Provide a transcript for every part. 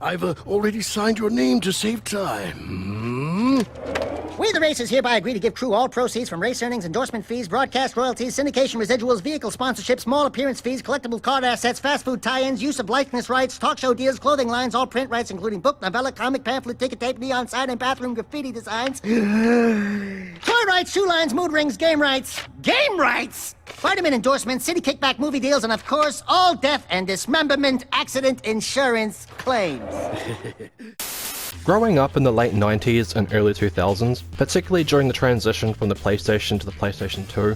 I've already signed your name to save time. We the Racers hereby agree to give crew all proceeds from race earnings, endorsement fees, broadcast royalties, syndication residuals, vehicle sponsorships, small appearance fees, collectible card assets, fast food tie-ins, use of likeness rights, talk show deals, clothing lines, all print rights including book, novella, comic, pamphlet, ticket tape, neon sign, and bathroom graffiti designs. Toy rights, shoe lines, mood rings, game rights. Game rights! Vitamin endorsements, city kickback movie deals, and of course, all death and dismemberment accident insurance claims. Growing up in the late 90s and early 2000s, particularly during the transition from the PlayStation to the PlayStation 2,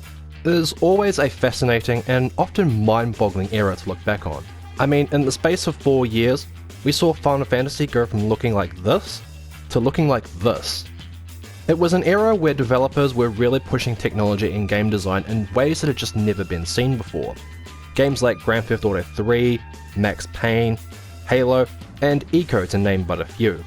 is always a fascinating and often mind-boggling era to look back on. I mean, in the space of 4 years, we saw Final Fantasy go from looking like this to looking like this. It was an era where developers were really pushing technology in game design in ways that had just never been seen before. Games like Grand Theft Auto 3, Max Payne, Halo, and Eco to name but a few.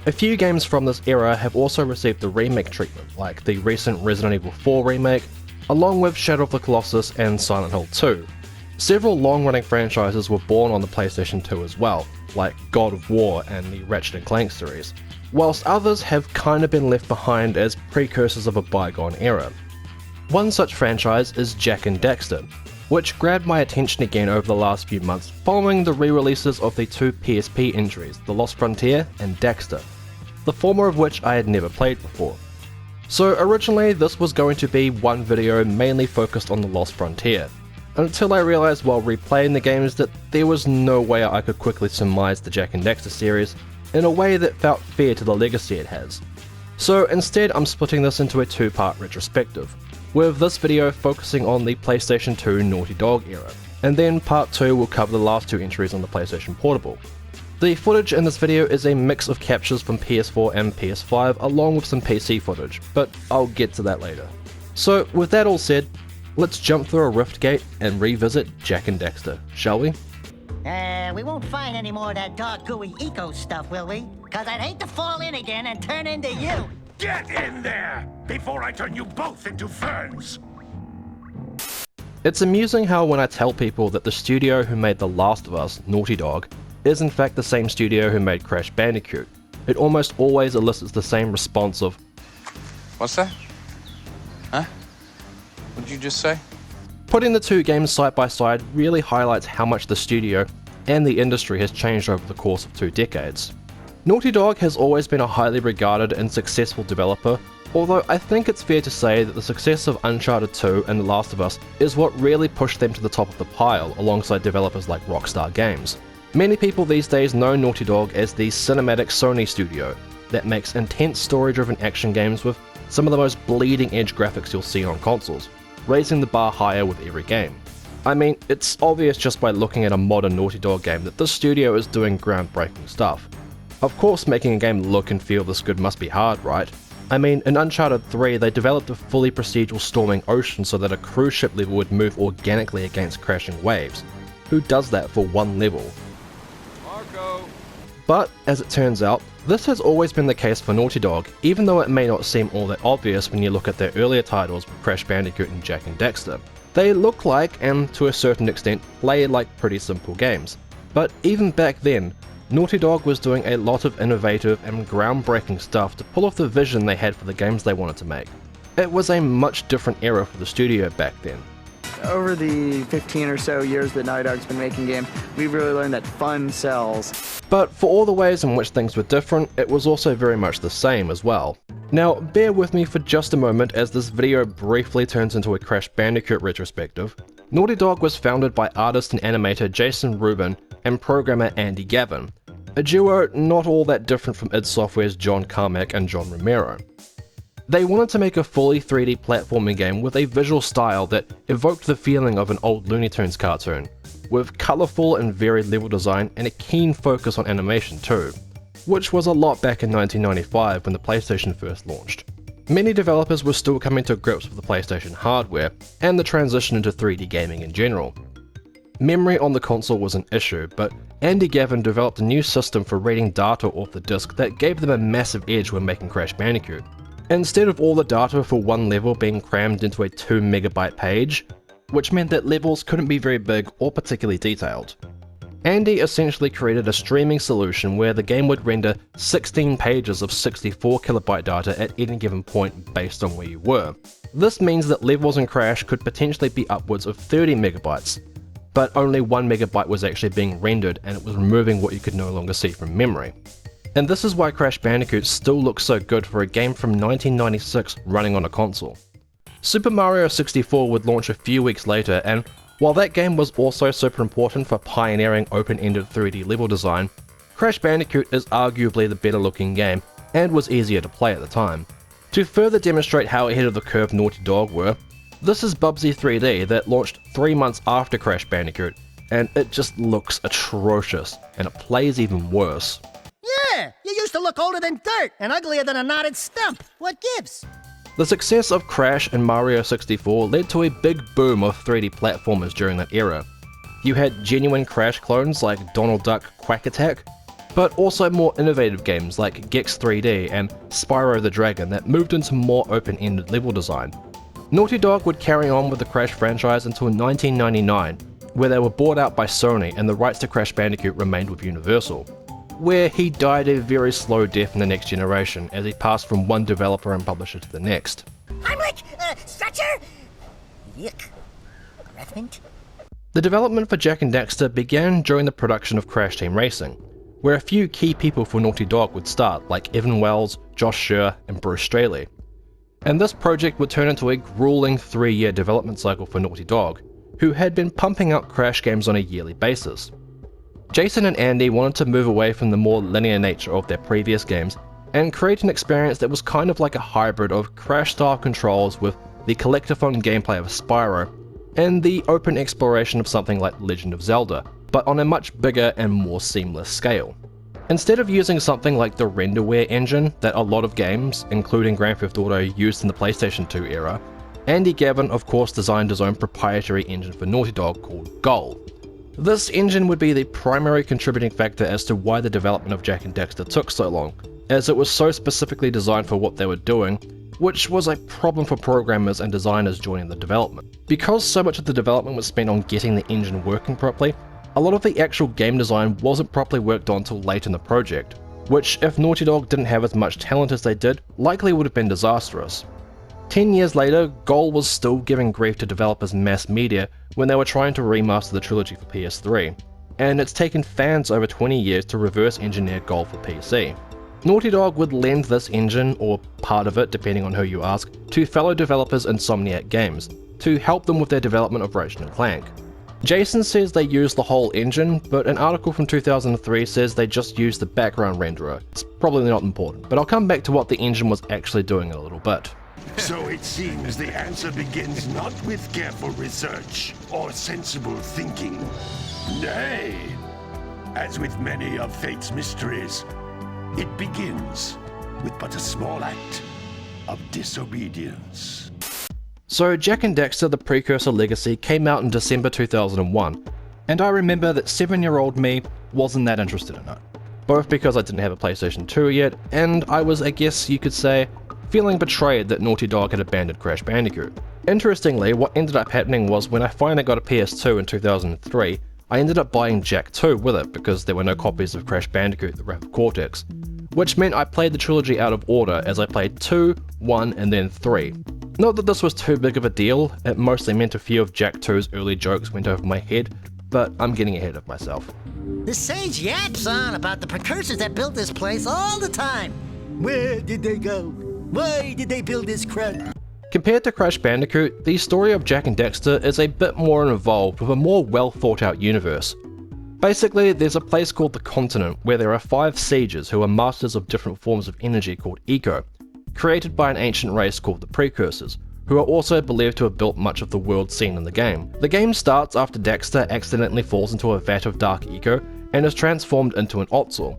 A few games from this era have also received the remake treatment, like the recent Resident Evil 4 remake, along with Shadow of the Colossus and Silent Hill 2. Several long-running franchises were born on the PlayStation 2 as well, like God of War and the Ratchet & Clank series, whilst others have kinda been left behind as precursors of a bygone era. One such franchise is Jak and Daxter, which grabbed my attention again over the last few months following the re-releases of the two PSP entries, The Lost Frontier and Daxter, the former of which I had never played before. So originally this was going to be one video mainly focused on The Lost Frontier, until I realised while replaying the games that there was no way I could quickly surmise the Jak and Daxter series in a way that felt fair to the legacy it has. So instead I'm splitting this into a two-part retrospective, with this video focusing on the PlayStation 2 Naughty Dog era, and then part 2 will cover the last two entries on the PlayStation Portable. The footage in this video is a mix of captures from PS4 and PS5 along with some PC footage, but I'll get to that later. So with that all said, let's jump through a rift gate and revisit Jak and Daxter, shall we? We won't find any more of that dark gooey eco stuff, will we? Cause I'd hate to fall in again and turn into you. Get in there before I turn you both into ferns! It's amusing how when I tell people that the studio who made The Last of Us, Naughty Dog, is in fact the same studio who made Crash Bandicoot, it almost always elicits the same response of, "What's that? Huh? What did you just say?" Putting the two games side by side really highlights how much the studio and the industry has changed over the course of 2 decades. Naughty Dog has always been a highly regarded and successful developer, although I think it's fair to say that the success of Uncharted 2 and The Last of Us is what really pushed them to the top of the pile alongside developers like Rockstar Games. Many people these days know Naughty Dog as the cinematic Sony studio that makes intense story-driven action games with some of the most bleeding-edge graphics you'll see on consoles, raising the bar higher with every game. I mean, it's obvious just by looking at a modern Naughty Dog game that this studio is doing groundbreaking stuff. Of course, making a game look and feel this good must be hard, right? I mean, in Uncharted 3 they developed a fully procedural storming ocean so that a cruise ship level would move organically against crashing waves. Who does that for one level? But, as it turns out, this has always been the case for Naughty Dog, even though it may not seem all that obvious when you look at their earlier titles with Crash Bandicoot and Jak and Daxter. They look like, and to a certain extent, play like pretty simple games. But even back then, Naughty Dog was doing a lot of innovative and groundbreaking stuff to pull off the vision they had for the games they wanted to make. It was a much different era for the studio back then. Over the 15 or so years that Naughty Dog's been making games, we've really learned that fun sells. But for all the ways in which things were different, it was also very much the same as well. Now, bear with me for just a moment as this video briefly turns into a Crash Bandicoot retrospective. Naughty Dog was founded by artist and animator Jason Rubin and programmer Andy Gavin, a duo not all that different from id Software's John Carmack and John Romero. They wanted to make a fully 3D platforming game with a visual style that evoked the feeling of an old Looney Tunes cartoon, with colourful and varied level design and a keen focus on animation too, which was a lot back in 1995 when the PlayStation first launched. Many developers were still coming to grips with the PlayStation hardware and the transition into 3D gaming in general. Memory on the console was an issue, but Andy Gavin developed a new system for reading data off the disc that gave them a massive edge when making Crash Bandicoot. Instead of all the data for one level being crammed into a 2 megabyte page, which meant that levels couldn't be very big or particularly detailed. Andy essentially created a streaming solution where the game would render 16 pages of 64KB data at any given point based on where you were. This means that levels in Crash could potentially be upwards of 30 megabytes, but only 1 megabyte was actually being rendered and it was removing what you could no longer see from memory. And this is why Crash Bandicoot still looks so good for a game from 1996 running on a console. Super Mario 64 would launch a few weeks later, and while that game was also super important for pioneering open-ended 3D level design, Crash Bandicoot is arguably the better looking game, and was easier to play at the time. To further demonstrate how ahead of the curve Naughty Dog were, this is Bubsy 3D that launched 3 months after Crash Bandicoot, and it just looks atrocious, and it plays even worse. Yeah, you used to look older than dirt and uglier than a knotted stump. What gives? The success of Crash and Mario 64 led to a big boom of 3D platformers during that era. You had genuine Crash clones like Donald Duck Quack Attack, but also more innovative games like Gex 3D and Spyro the Dragon that moved into more open-ended level design. Naughty Dog would carry on with the Crash franchise until 1999, where they were bought out by Sony and the rights to Crash Bandicoot remained with Universal, where he died a very slow death in the next generation as he passed from one developer and publisher to the next. Heimlich! Stretcher! Yuck. Breath mint? The development for Jak and Daxter began during the production of Crash Team Racing, where a few key people for Naughty Dog would start, like Evan Wells, Josh Scher, and Bruce Straley. And this project would turn into a grueling 3-year development cycle for Naughty Dog, who had been pumping out Crash games on a yearly basis. Jason and Andy wanted to move away from the more linear nature of their previous games and create an experience that was kind of like a hybrid of Crash-style controls with the collectathon gameplay of Spyro and the open exploration of something like Legend of Zelda, but on a much bigger and more seamless scale. Instead of using something like the renderware engine that a lot of games, including Grand Theft Auto, used in the PlayStation 2 era, Andy Gavin of course designed his own proprietary engine for Naughty Dog called Gull. This engine would be the primary contributing factor as to why the development of Jak and Daxter took so long, as it was so specifically designed for what they were doing, which was a problem for programmers and designers joining the development. Because so much of the development was spent on getting the engine working properly, a lot of the actual game design wasn't properly worked on till late in the project, which if Naughty Dog didn't have as much talent as they did, likely would have been disastrous. 10 years later, Gull was still giving grief to developers and mass media when they were trying to remaster the trilogy for PS3, and it's taken fans over 20 years to reverse engineer Gull for PC. Naughty Dog would lend this engine, or part of it depending on who you ask, to fellow developers Insomniac Games, to help them with their development of Ratchet & Clank. Jason says they used the whole engine, but an article from 2003 says they just used the background renderer. It's probably not important, but I'll come back to what the engine was actually doing in a little bit. So it seems the answer begins not with careful research or sensible thinking. Nay, as with many of fate's mysteries, it begins with but a small act of disobedience. So Jak and Daxter: The Precursor Legacy came out in December 2001, and I remember that 7-year-old me wasn't that interested in it. Both because I didn't have a PlayStation 2 yet, and I was, I guess you could say, feeling betrayed that Naughty Dog had abandoned Crash Bandicoot. Interestingly, what ended up happening was when I finally got a PS2 in 2003, I ended up buying Jak 2 with it because there were no copies of Crash Bandicoot: The Wrath of Cortex, which meant I played the trilogy out of order as I played 2, 1, and then 3. Not that this was too big of a deal, it mostly meant a few of Jak 2's early jokes went over my head, but I'm getting ahead of myself. The sage yaps on about the precursors that built this place all the time. Where did they go? Why did they build this crud? Compared to Crash Bandicoot, the story of Jak and Daxter is a bit more involved with a more well thought out universe. Basically, there's a place called the Continent where there are 5 sages who are masters of different forms of energy called Eco, created by an ancient race called the Precursors, who are also believed to have built much of the world seen in the game. The game starts after Daxter accidentally falls into a vat of dark Eco and is transformed into an Ottsel,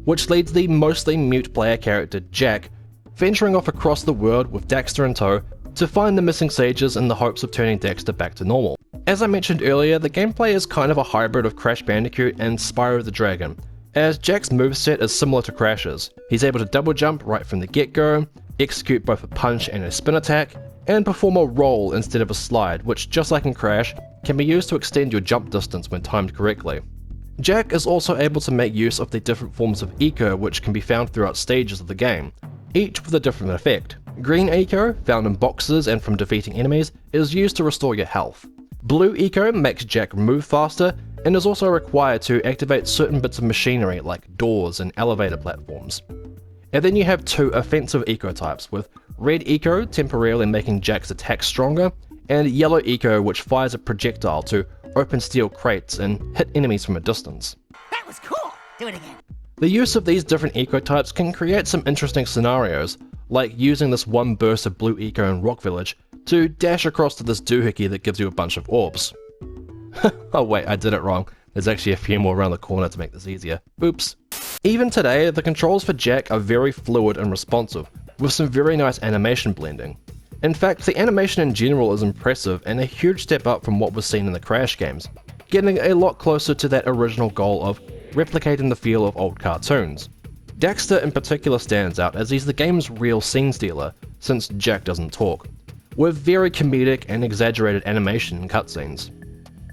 which leads the mostly mute player character Jak venturing off across the world with Daxter in tow to find the missing sages in the hopes of turning Daxter back to normal. As I mentioned earlier, the gameplay is kind of a hybrid of Crash Bandicoot and Spyro the Dragon, as Jak's moveset is similar to Crash's. He's able to double jump right from the get-go, execute both a punch and a spin attack, and perform a roll instead of a slide, which just like in Crash, can be used to extend your jump distance when timed correctly. Jak is also able to make use of the different forms of eco which can be found throughout stages of the game, each with a different effect. Green eco, found in boxes and from defeating enemies, is used to restore your health. Blue eco makes Jak move faster and is also required to activate certain bits of machinery like doors and elevator platforms. And then you have 2 offensive eco types, with red eco temporarily making Jak's attack stronger, and yellow eco which fires a projectile to open steel crates and hit enemies from a distance. That was cool! Do it again. The use of these different eco types can create some interesting scenarios, like using this one burst of blue eco in Rock Village to dash across to this doohickey that gives you a bunch of orbs. Oh wait, I did it wrong. There's actually a few more around the corner to make this easier. Oops. Even today, the controls for Jak are very fluid and responsive, with some very nice animation blending. In fact, the animation in general is impressive and a huge step up from what was seen in the Crash games, getting a lot closer to that original goal of replicating the feel of old cartoons. Daxter in particular stands out as he's the game's real scene stealer, since Jak doesn't talk, with very comedic and exaggerated animation and cutscenes.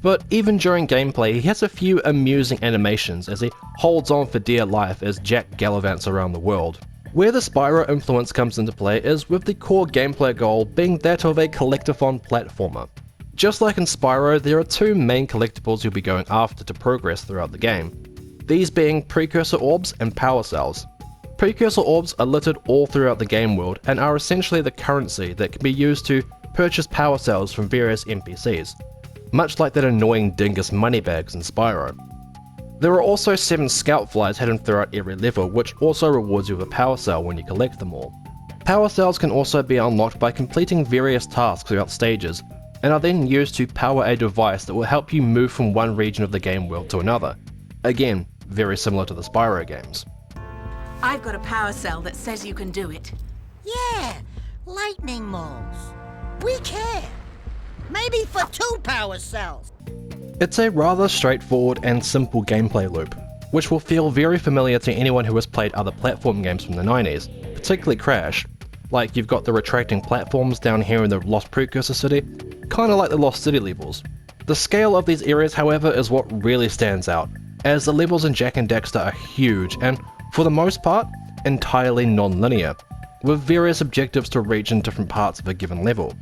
But even during gameplay, he has a few amusing animations as he holds on for dear life as Jak gallivants around the world. Where the Spyro influence comes into play is with the core gameplay goal being that of a collectathon platformer. Just like in Spyro, there are 2 main collectibles you'll be going after to progress throughout the game, these being Precursor orbs and power cells. Precursor orbs are littered all throughout the game world and are essentially the currency that can be used to purchase power cells from various NPCs, much like that annoying dingus moneybags in Spyro. There are also 7 scout flies hidden throughout every level, which also rewards you with a power cell when you collect them all. Power cells can also be unlocked by completing various tasks throughout stages, and are then used to power a device that will help you move from one region of the game world to another. Again, very similar to the Spyro games. I've got a power cell that says you can do it. Yeah, lightning moles. We care. Maybe for 2 power cells. It's a rather straightforward and simple gameplay loop, which will feel very familiar to anyone who has played other platform games from the 90s, particularly Crash. Like, you've got the retracting platforms down here in the Lost Precursor City, kinda like the Lost City levels. The scale of these areas, however, is what really stands out, as the levels in Jak and Daxter are huge and, for the most part, entirely non-linear, with various objectives to reach in different parts of a given level.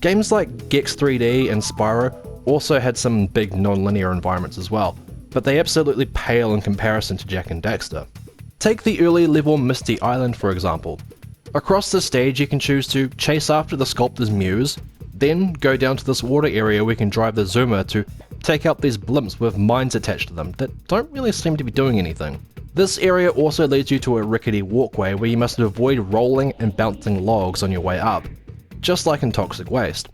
Games like Gex 3D and Spyro also had some big non-linear environments as well, but they absolutely pale in comparison to Jak and Daxter. Take the early level Misty Island for example. Across this stage you can choose to chase after the sculptor's muse, then go down to this water area where you can drive the zoomer to take out these blimps with mines attached to them that don't really seem to be doing anything. This area also leads you to a rickety walkway where you must avoid rolling and bouncing logs on your way up, just like in Toxic Waste,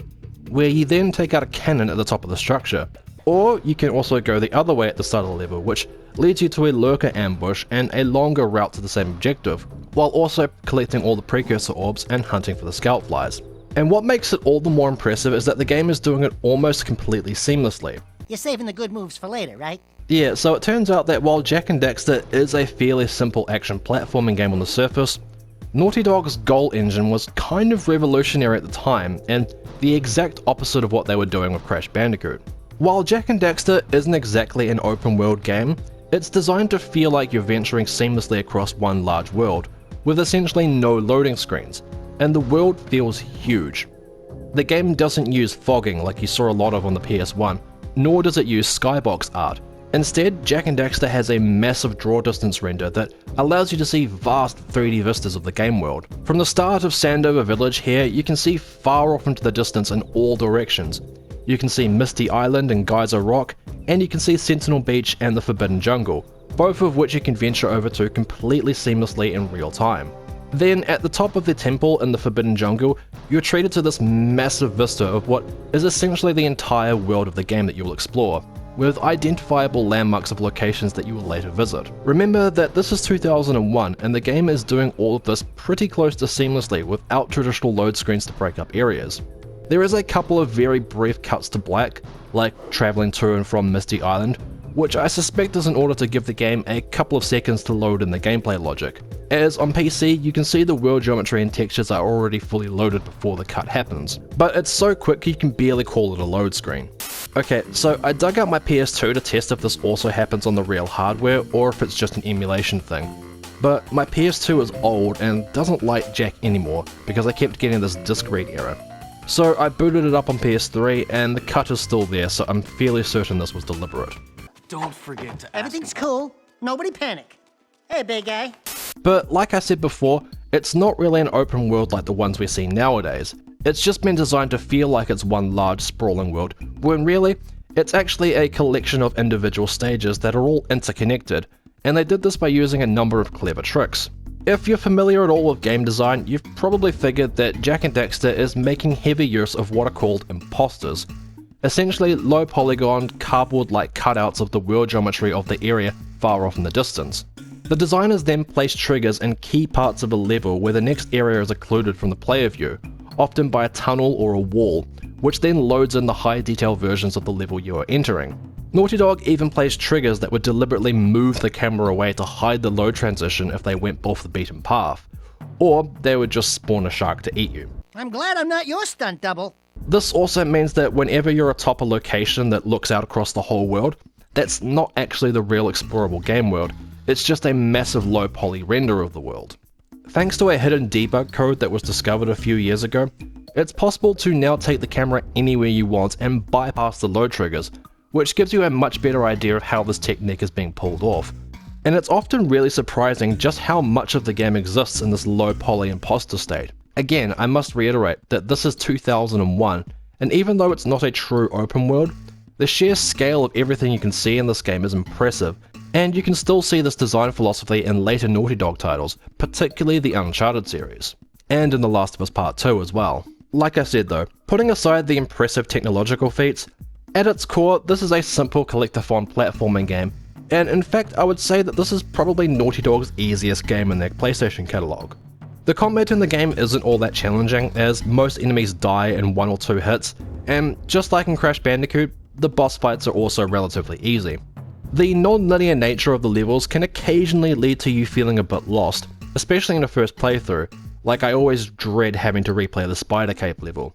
where you then take out a cannon at the top of the structure. Or you can also go the other way at the start of the level, which leads you to a lurker ambush and a longer route to the same objective, while also collecting all the Precursor orbs and hunting for the scout flies. And what makes it all the more impressive is that the game is doing it almost completely seamlessly. You're saving the good moves for later, right? Yeah, so it turns out that while Jak and Daxter is a fairly simple action platforming game on the surface, Naughty Dog's goal engine was kind of revolutionary at the time, and the exact opposite of what they were doing with Crash Bandicoot. While Jak and Daxter isn't exactly an open world game, it's designed to feel like you're venturing seamlessly across one large world, with essentially no loading screens, and the world feels huge. The game doesn't use fogging like you saw a lot of on the PS1, nor does it use skybox art. Instead, Jak and Daxter has a massive draw distance render that allows you to see vast 3D vistas of the game world. From the start of Sandover Village here, you can see far off into the distance in all directions. You can see Misty Island and Geyser Rock, and you can see Sentinel Beach and the Forbidden Jungle, both of which you can venture over to completely seamlessly in real time. Then, at the top of the temple in the Forbidden Jungle, you're treated to this massive vista of what is essentially the entire world of the game that you will explore, with identifiable landmarks of locations that you will later visit. Remember that this is 2001 and the game is doing all of this pretty close to seamlessly without traditional load screens to break up areas. There is a couple of very brief cuts to black, like travelling to and from Misty Island, which I suspect is in order to give the game a couple of seconds to load in the gameplay logic, as on PC you can see the world geometry and textures are already fully loaded before the cut happens, but it's so quick you can barely call it a load screen. Okay, so I dug out my PS2 to test if this also happens on the real hardware or if it's just an emulation thing. But my PS2 is old and doesn't like Jak anymore because I kept getting this disk read error. So I booted it up on PS3 and the cut is still there, so I'm fairly certain this was deliberate. Don't forget to ask. Everything's cool. Nobody panic. Hey, big guy. But like I said before, it's not really an open world like the ones we see nowadays. It's just been designed to feel like it's one large sprawling world, when really, it's actually a collection of individual stages that are all interconnected, and they did this by using a number of clever tricks. If you're familiar at all with game design, you've probably figured that Jak and Daxter is making heavy use of what are called imposters. Essentially low polygon, cardboard-like cutouts of the world geometry of the area far off in the distance. The designers then place triggers in key parts of a level where the next area is occluded from the player view, often by a tunnel or a wall, which then loads in the high detail versions of the level you are entering. Naughty Dog even placed triggers that would deliberately move the camera away to hide the load transition if they went off the beaten path, or they would just spawn a shark to eat you. I'm glad I'm not your stunt double. This also means that whenever you're atop a location that looks out across the whole world, that's not actually the real explorable game world, it's just a massive low poly render of the world. Thanks to a hidden debug code that was discovered a few years ago, it's possible to now take the camera anywhere you want and bypass the load triggers, which gives you a much better idea of how this technique is being pulled off. And it's often really surprising just how much of the game exists in this low poly imposter state. Again, I must reiterate that this is 2001, and even though it's not a true open world, the sheer scale of everything you can see in this game is impressive, and you can still see this design philosophy in later Naughty Dog titles, particularly the Uncharted series, and in The Last of Us Part 2 as well. Like I said though, putting aside the impressive technological feats, at its core this is a simple collectathon platforming game, and in fact I would say that this is probably Naughty Dog's easiest game in their PlayStation catalogue. The combat in the game isn't all that challenging, as most enemies die in 1 or 2 hits, and just like in Crash Bandicoot, the boss fights are also relatively easy. The non-linear nature of the levels can occasionally lead to you feeling a bit lost, especially in a first playthrough, like I always dread having to replay the Spider Cape level.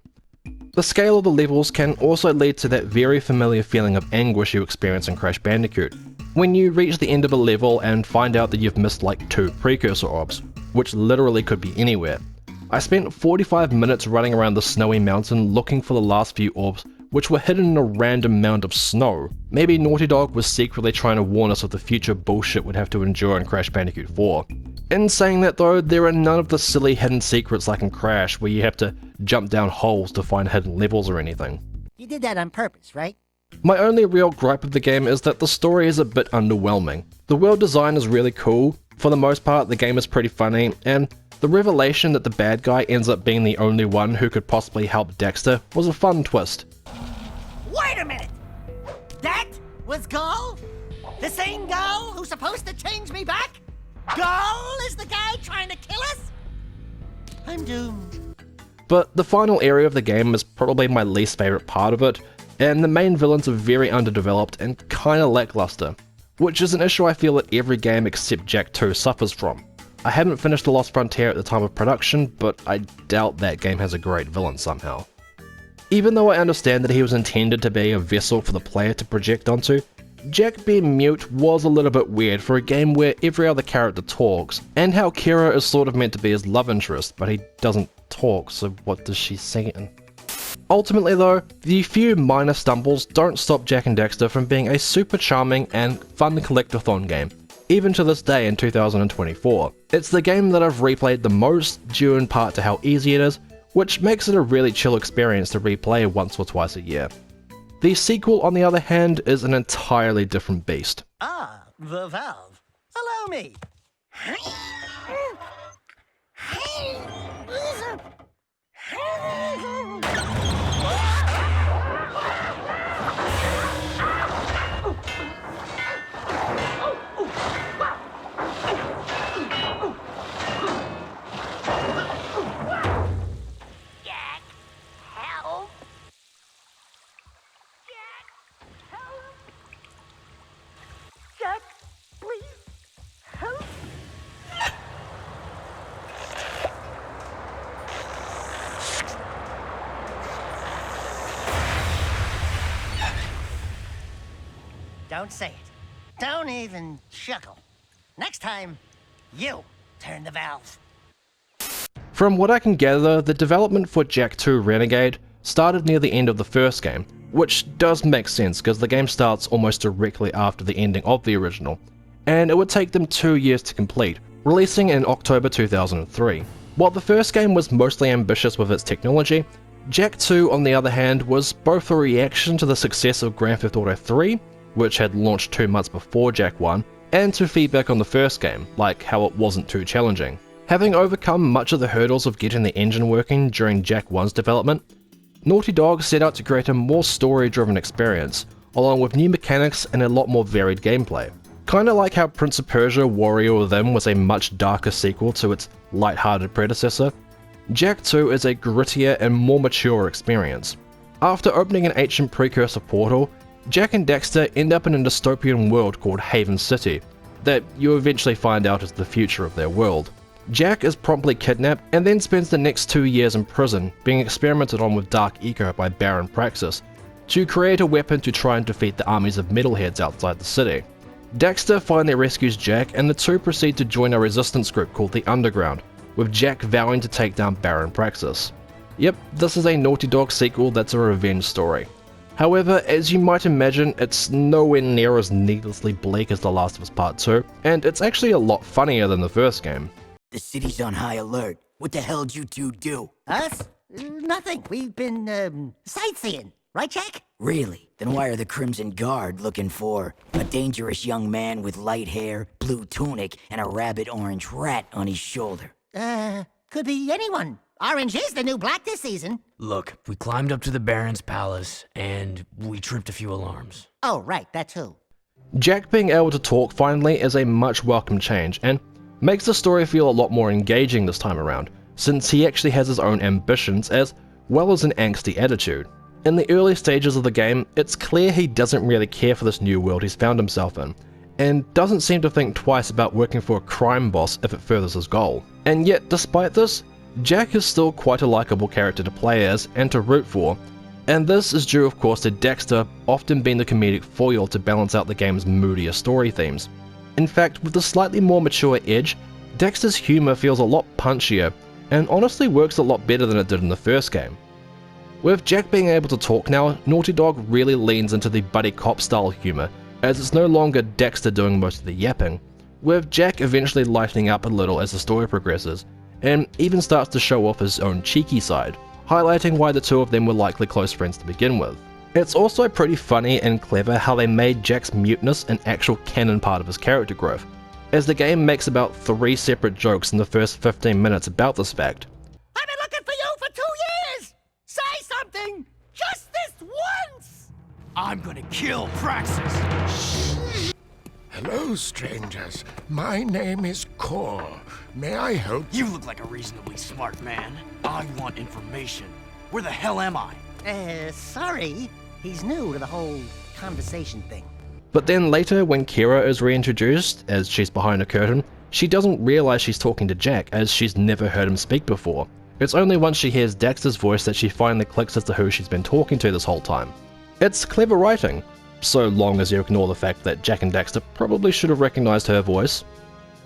The scale of the levels can also lead to that very familiar feeling of anguish you experience in Crash Bandicoot, when you reach the end of a level and find out that you've missed like 2 Precursor orbs, which literally could be anywhere. I spent 45 minutes running around the snowy mountain looking for the last few orbs, which were hidden in a random mound of snow. Maybe Naughty Dog was secretly trying to warn us of the future bullshit we'd have to endure in Crash Bandicoot 4. In saying that though, there are none of the silly hidden secrets like in Crash, where you have to jump down holes to find hidden levels or anything. You did that on purpose, right? My only real gripe of the game is that the story is a bit underwhelming. The world design is really cool, for the most part the game is pretty funny, and the revelation that the bad guy ends up being the only one who could possibly help Daxter was a fun twist. Wait a minute! That was Gull? The same Gull who's supposed to change me back? Gull is the guy trying to kill us? I'm doomed. But the final area of the game is probably my least favourite part of it, and the main villains are very underdeveloped and kinda lackluster, which is an issue I feel that every game except Jak 2 suffers from. I haven't finished The Lost Frontier at the time of production, but I doubt that game has a great villain somehow. Even though I understand that he was intended to be a vessel for the player to project onto, Jak being mute was a little bit weird for a game where every other character talks, and how Kira is sort of meant to be his love interest, but he doesn't talk, so what does she say? Ultimately though, the few minor stumbles don't stop Jak and Daxter from being a super charming and fun collectathon game, even to this day in 2024. It's the game that I've replayed the most, due in part to how easy it is, which makes it a really chill experience to replay once or twice a year. The sequel, on the other hand, is an entirely different beast. Ah, the valve. Allow me. Jak, please, help. Don't say it. Don't even chuckle. Next time, you turn the valve. From what I can gather, the development for Jak 2 Renegade started near the end of the first game, which does make sense because the game starts almost directly after the ending of the original, and it would take them 2 years to complete, releasing in October 2003. While the first game was mostly ambitious with its technology, Jak 2 on the other hand was both a reaction to the success of Grand Theft Auto 3, which had launched 2 months before Jak 1, and to feedback on the first game, like how it wasn't too challenging. Having overcome much of the hurdles of getting the engine working during Jak 1's development, Naughty Dog set out to create a more story-driven experience, along with new mechanics and a lot more varied gameplay. Kinda like how Prince of Persia Warrior Within was a much darker sequel to its light-hearted predecessor, Jak 2 is a grittier and more mature experience. After opening an ancient Precursor portal, Jak and Daxter end up in a dystopian world called Haven City, that you eventually find out is the future of their world. Jak is promptly kidnapped and then spends the next 2 years in prison, being experimented on with Dark Eco by Baron Praxis, to create a weapon to try and defeat the armies of metalheads outside the city. Daxter finally rescues Jak and the two proceed to join a resistance group called the Underground, with Jak vowing to take down Baron Praxis. Yep, this is a Naughty Dog sequel that's a revenge story. However, as you might imagine, it's nowhere near as needlessly bleak as The Last of Us Part 2, and it's actually a lot funnier than the first game. The city's on high alert. What the hell'd you two do? Us? Nothing. We've been, sightseeing. Right, Jak? Really? Then why are the Crimson Guard looking for a dangerous young man with light hair, blue tunic, and a rabbit orange rat on his shoulder? Could be anyone. Orange is the new black this season. Look, we climbed up to the Baron's palace, and we tripped a few alarms. Oh, right, that too. Jak being able to talk finally is a much welcome change, and makes the story feel a lot more engaging this time around, since he actually has his own ambitions as well as an angsty attitude. In the early stages of the game, it's clear he doesn't really care for this new world he's found himself in, and doesn't seem to think twice about working for a crime boss if it furthers his goal. And yet, despite this, Jak is still quite a likable character to play as and to root for, and this is due of course to Daxter often being the comedic foil to balance out the game's moodier story themes. In fact, with the slightly more mature edge, Daxter's humour feels a lot punchier, and honestly works a lot better than it did in the first game. With Jak being able to talk now, Naughty Dog really leans into the buddy cop style humour, as it's no longer Daxter doing most of the yapping, with Jak eventually lightening up a little as the story progresses, and even starts to show off his own cheeky side, highlighting why the two of them were likely close friends to begin with. It's also pretty funny and clever how they made Jak's muteness an actual canon part of his character growth, as the game makes about 3 separate jokes in the first 15 minutes about this fact. I've been looking for you for 2 years! Say something! Just this once! I'm gonna kill Praxis! Hello, strangers. My name is Kor. May I help? You look like a reasonably smart man. I want information. Where the hell am I? Sorry. He's new to the whole conversation thing. But then later, when Kira is reintroduced, as she's behind a curtain, she doesn't realize she's talking to Jak, as she's never heard him speak before. It's only once she hears Daxter's voice that she finally clicks as to who she's been talking to this whole time. It's clever writing, so long as you ignore the fact that Jak and Daxter probably should have recognized her voice.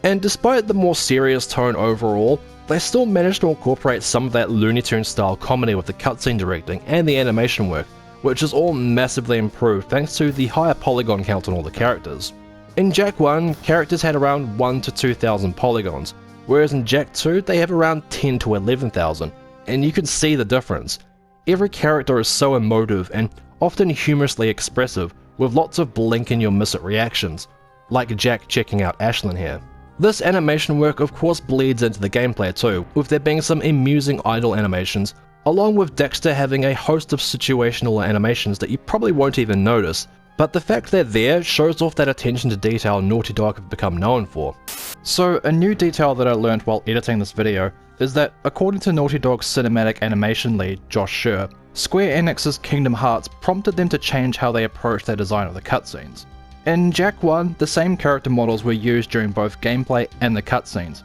And despite the more serious tone overall, they still managed to incorporate some of that Looney Tunes style comedy with the cutscene directing and the animation work, which is all massively improved thanks to the higher polygon count on all the characters. In Jak 1, characters had around 1 to 2,000 polygons, whereas in Jak 2 they have around 10 to 11,000, and you can see the difference. Every character is so emotive and often humorously expressive, with lots of blink and you'll miss it reactions, like Jak checking out Ashlyn here. This animation work of course bleeds into the gameplay too, with there being some amusing idle animations, along with Daxter having a host of situational animations that you probably won't even notice, but the fact they're there shows off that attention to detail Naughty Dog have become known for. So a new detail that I learned while editing this video is that according to Naughty Dog's cinematic animation lead Josh Scher, Square Enix's Kingdom Hearts prompted them to change how they approach their design of the cutscenes. In Jak 1, the same character models were used during both gameplay and the cutscenes,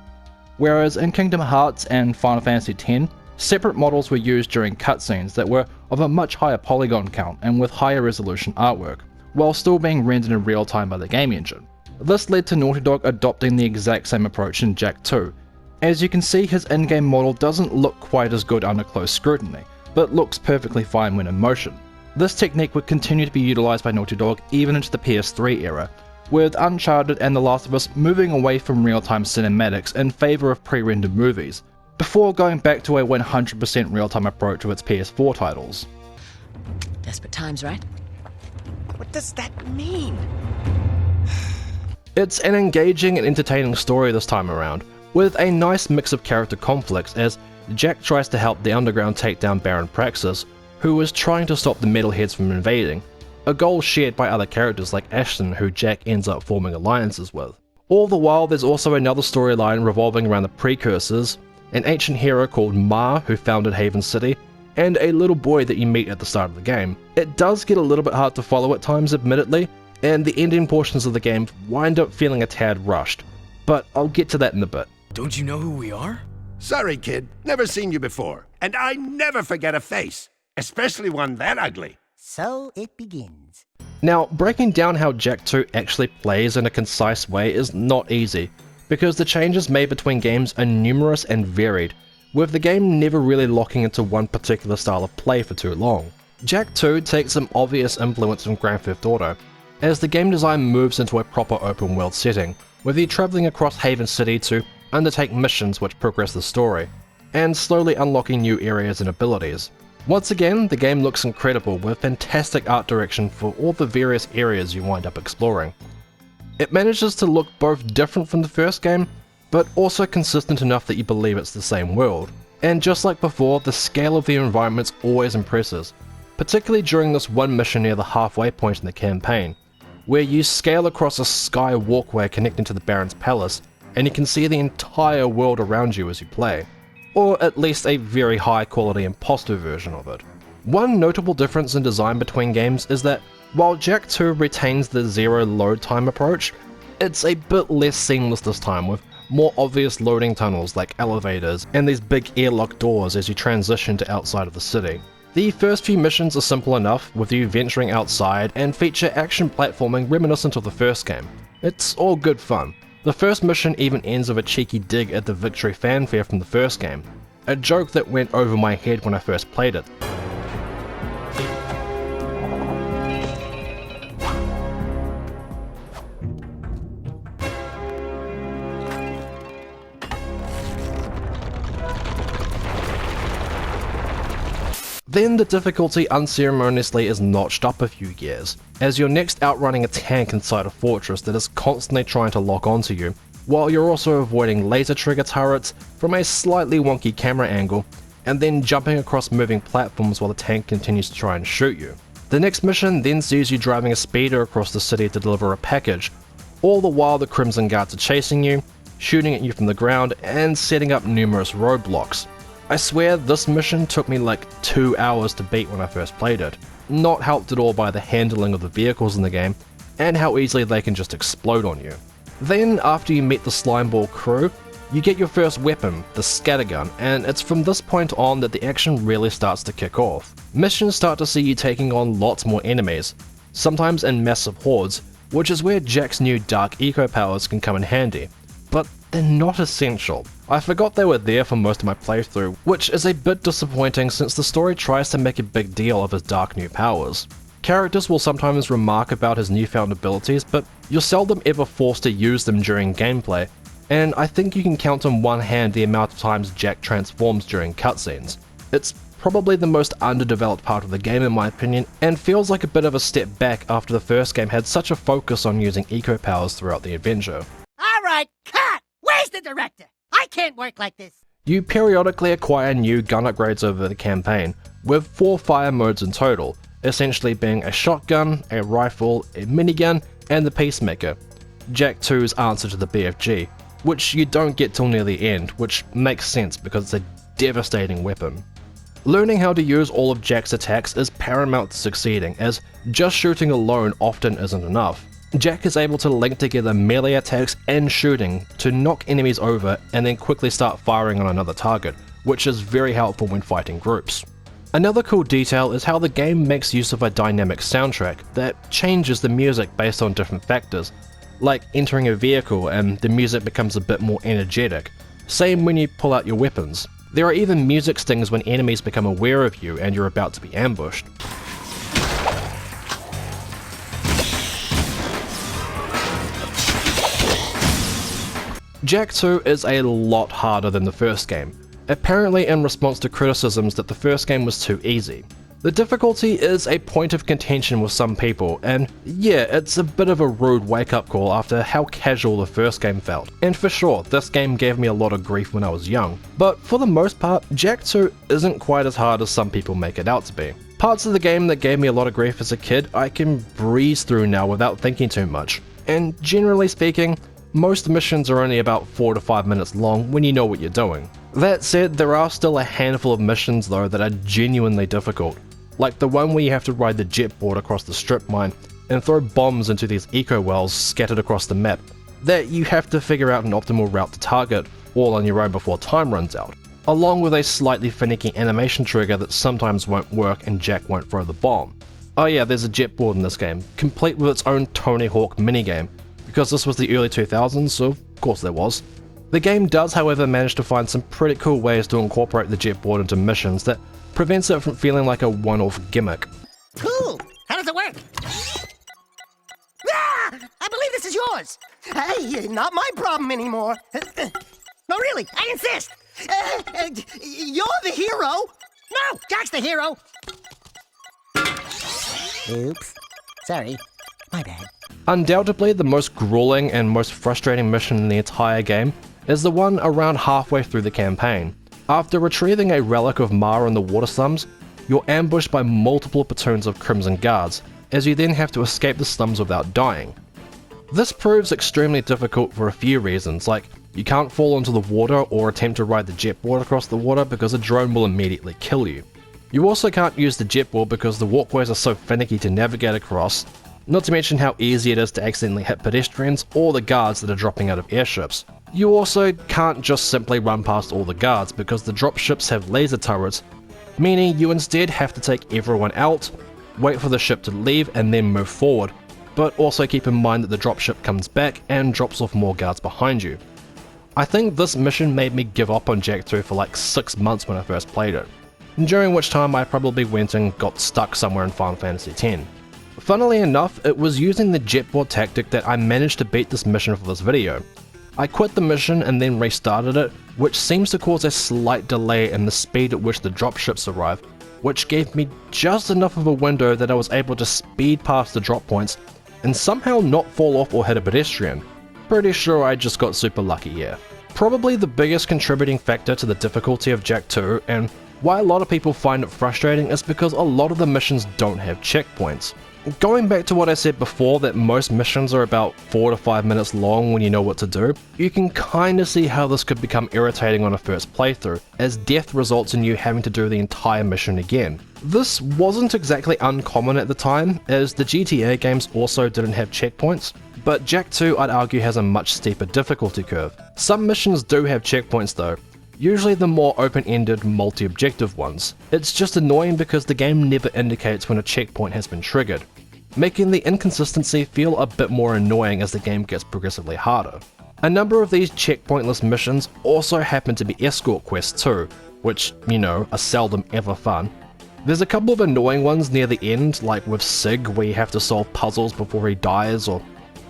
whereas in Kingdom Hearts and Final Fantasy X, separate models were used during cutscenes that were of a much higher polygon count and with higher resolution artwork, while still being rendered in real time by the game engine. This led to Naughty Dog adopting the exact same approach in Jak 2. As you can see, his in-game model doesn't look quite as good under close scrutiny, but looks perfectly fine when in motion. This technique would continue to be utilised by Naughty Dog even into the PS3 era, with Uncharted and The Last of Us moving away from real-time cinematics in favour of pre-rendered movies, before going back to a 100% real-time approach to its PS4 titles. Desperate times, right? What does that mean? It's an engaging and entertaining story this time around, with a nice mix of character conflicts as Jak tries to help the Underground take down Baron Precursor, who is trying to stop the Metalheads from invading, a goal shared by other characters like Ashton, who Jak ends up forming alliances with. All the while, there's also another storyline revolving around the Precursors, an ancient hero called Ma who founded Haven City, and a little boy that you meet at the start of the game. It does get a little bit hard to follow at times, admittedly, and the ending portions of the game wind up feeling a tad rushed, but I'll get to that in a bit. Don't you know who we are? Sorry, kid. Never seen you before. And I never forget a face, especially one that ugly. So it begins. Now, breaking down how Jak 2 actually plays in a concise way is not easy, because the changes made between games are numerous and varied, with the game never really locking into one particular style of play for too long. Jak 2 takes some obvious influence from Grand Theft Auto, as the game design moves into a proper open world setting, with you travelling across Haven City to undertake missions which progress the story, and slowly unlocking new areas and abilities. Once again, the game looks incredible with fantastic art direction for all the various areas you wind up exploring. It manages to look both different from the first game, but also consistent enough that you believe it's the same world. And just like before, the scale of the environments always impresses, particularly during this one mission near the halfway point in the campaign, where you scale across a sky walkway connecting to the Baron's palace, and you can see the entire world around you as you play. Or at least a very high quality imposter version of it. One notable difference in design between games is that while Jak 2 retains the zero load time approach, it's a bit less seamless this time, with more obvious loading tunnels like elevators and these big airlock doors as you transition to outside of the city. The first few missions are simple enough, with you venturing outside and feature action platforming reminiscent of the first game. It's all good fun. The first mission even ends with a cheeky dig at the victory fanfare from the first game, a joke that went over my head when I first played it. Then the difficulty unceremoniously is notched up a few gears, as you're next outrunning a tank inside a fortress that is constantly trying to lock onto you, while you're also avoiding laser trigger turrets from a slightly wonky camera angle, and then jumping across moving platforms while the tank continues to try and shoot you. The next mission then sees you driving a speeder across the city to deliver a package, all the while the Crimson Guards are chasing you, shooting at you from the ground, and setting up numerous roadblocks. I swear this mission took me like 2 hours to beat when I first played it, not helped at all by the handling of the vehicles in the game, and how easily they can just explode on you. Then, after you meet the Slimeball crew, you get your first weapon, the Scattergun, and it's from this point on that the action really starts to kick off. Missions start to see you taking on lots more enemies, sometimes in massive hordes, which is where Jak's new Dark Eco powers can come in handy, but they're not essential. I forgot they were there for most of my playthrough, which is a bit disappointing since the story tries to make a big deal of his dark new powers. Characters will sometimes remark about his newfound abilities, but you're seldom ever forced to use them during gameplay, and I think you can count on one hand the amount of times Jak transforms during cutscenes. It's probably the most underdeveloped part of the game in my opinion, and feels like a bit of a step back after the first game had such a focus on using eco powers throughout the adventure. Alright, cut! Where's the director? I can't work like this. You periodically acquire new gun upgrades over the campaign, with 4 fire modes in total, essentially being a shotgun, a rifle, a minigun, and the Peacemaker, Jak 2's answer to the BFG, which you don't get till near the end, which makes sense because it's a devastating weapon. Learning how to use all of Jak's attacks is paramount to succeeding, as just shooting alone often isn't enough. Jak is able to link together melee attacks and shooting to knock enemies over and then quickly start firing on another target, which is very helpful when fighting groups. Another cool detail is how the game makes use of a dynamic soundtrack that changes the music based on different factors, like entering a vehicle and the music becomes a bit more energetic. Same when you pull out your weapons. There are even music stings when enemies become aware of you and you're about to be ambushed. Jak 2 is a lot harder than the first game, apparently in response to criticisms that the first game was too easy. The difficulty is a point of contention with some people, and yeah, it's a bit of a rude wake-up call after how casual the first game felt. And for sure, this game gave me a lot of grief when I was young, but for the most part, Jak 2 isn't quite as hard as some people make it out to be. Parts of the game that gave me a lot of grief as a kid, I can breeze through now without thinking too much, and generally speaking, most missions are only about 4 to 5 minutes long when you know what you're doing. That said, there are still a handful of missions though that are genuinely difficult, like the one where you have to ride the jetboard across the strip mine and throw bombs into these eco wells scattered across the map that you have to figure out an optimal route to target all on your own before time runs out, along with a slightly finicky animation trigger that sometimes won't work and Jak won't throw the bomb. Oh yeah, there's a jetboard in this game, complete with its own Tony Hawk minigame, because this was the early 2000s, so of course there was. The game does however manage to find some pretty cool ways to incorporate the jetboard into missions that prevents it from feeling like a one-off gimmick. Cool! How does it work? Ah! I believe this is yours! Hey, not my problem anymore. No, really, I insist! You're the hero! No, Jak's the hero! Oops. Sorry. My bad. Undoubtedly, the most grueling and most frustrating mission in the entire game is the one around halfway through the campaign. After retrieving a relic of Mara in the water slums, you're ambushed by multiple platoons of Crimson Guards, as you then have to escape the slums without dying. This proves extremely difficult for a few reasons, like you can't fall into the water or attempt to ride the jetboard across the water because a drone will immediately kill you. You also can't use the jetboard because the walkways are so finicky to navigate across, not to mention how easy it is to accidentally hit pedestrians or the guards that are dropping out of airships. You also can't just simply run past all the guards because the dropships have laser turrets, meaning you instead have to take everyone out, wait for the ship to leave and then move forward, but also keep in mind that the dropship comes back and drops off more guards behind you. I think this mission made me give up on Jak 2 for like 6 months when I first played it, during which time I probably went and got stuck somewhere in Final Fantasy X. Funnily enough, it was using the jetboard tactic that I managed to beat this mission for this video. I quit the mission and then restarted it, which seems to cause a slight delay in the speed at which the dropships arrive, which gave me just enough of a window that I was able to speed past the drop points and somehow not fall off or hit a pedestrian. Pretty sure I just got super lucky here. Probably the biggest contributing factor to the difficulty of Jak 2 and why a lot of people find it frustrating is because a lot of the missions don't have checkpoints. Going back to what I said before that most missions are about 4 to 5 minutes long when you know what to do, you can kinda see how this could become irritating on a first playthrough, as death results in you having to do the entire mission again. This wasn't exactly uncommon at the time, as the GTA games also didn't have checkpoints, but Jak 2 I'd argue has a much steeper difficulty curve. Some missions do have checkpoints though, usually the more open-ended, multi-objective ones. It's just annoying because the game never indicates when a checkpoint has been triggered, making the inconsistency feel a bit more annoying as the game gets progressively harder. A number of these checkpointless missions also happen to be escort quests too, which, you know, are seldom ever fun. There's a couple of annoying ones near the end, like with Sig where you have to solve puzzles before he dies or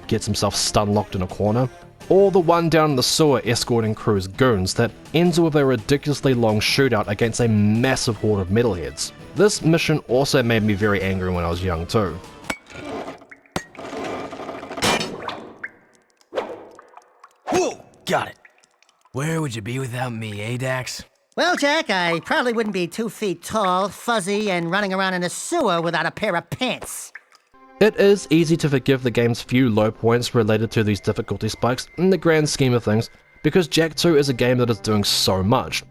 gets himself stun-locked in a corner, or the one down in the sewer escorting Crew's goons that ends with a ridiculously long shootout against a massive horde of metalheads. This mission also made me very angry when I was young too. Whoa! Got it. Where would you be without me, eh, Dax? Well, Jak, I probably wouldn't be 2 feet tall, fuzzy, and running around in a sewer without a pair of pants. It is easy to forgive the game's few low points related to these difficulty spikes in the grand scheme of things, because Jak 2 is a game that is doing so much.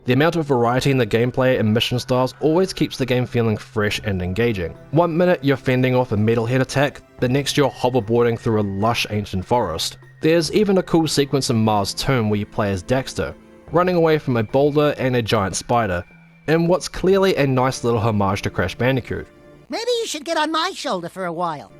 The amount of variety in the gameplay and mission styles always keeps the game feeling fresh and engaging. One minute you're fending off a metalhead attack, the next you're hoverboarding through a lush ancient forest. There's even a cool sequence in Mars Tomb where you play as Daxter, running away from a boulder and a giant spider, in what's clearly a nice little homage to Crash Bandicoot. Maybe you should get on my shoulder for a while.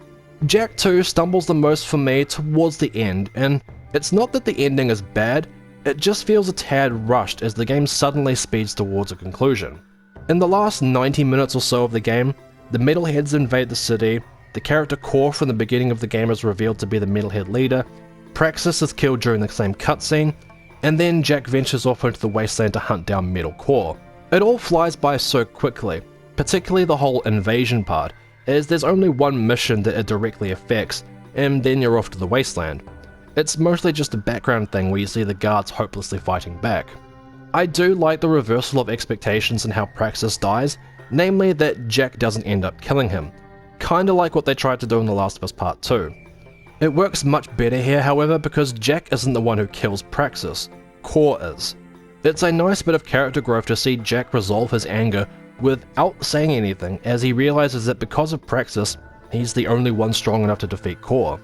Jak 2 stumbles the most for me towards the end, and it's not that the ending is bad, it just feels a tad rushed as the game suddenly speeds towards a conclusion. In the last 90 minutes or so of the game, the Metalheads invade the city, the character Core from the beginning of the game is revealed to be the Metalhead leader, Praxis is killed during the same cutscene, and then Jak ventures off into the wasteland to hunt down Metal Core. It all flies by so quickly, particularly the whole invasion part, as there's only one mission that it directly affects, and then you're off to the wasteland. It's mostly just a background thing where you see the guards hopelessly fighting back. I do like the reversal of expectations and how Praxis dies, namely that Jak doesn't end up killing him, kinda like what they tried to do in The Last of Us Part 2. It works much better here, however, because Jak isn't the one who kills Praxis, Core is. It's a nice bit of character growth to see Jak resolve his anger without saying anything, as he realizes that because of Praxis, he's the only one strong enough to defeat Core.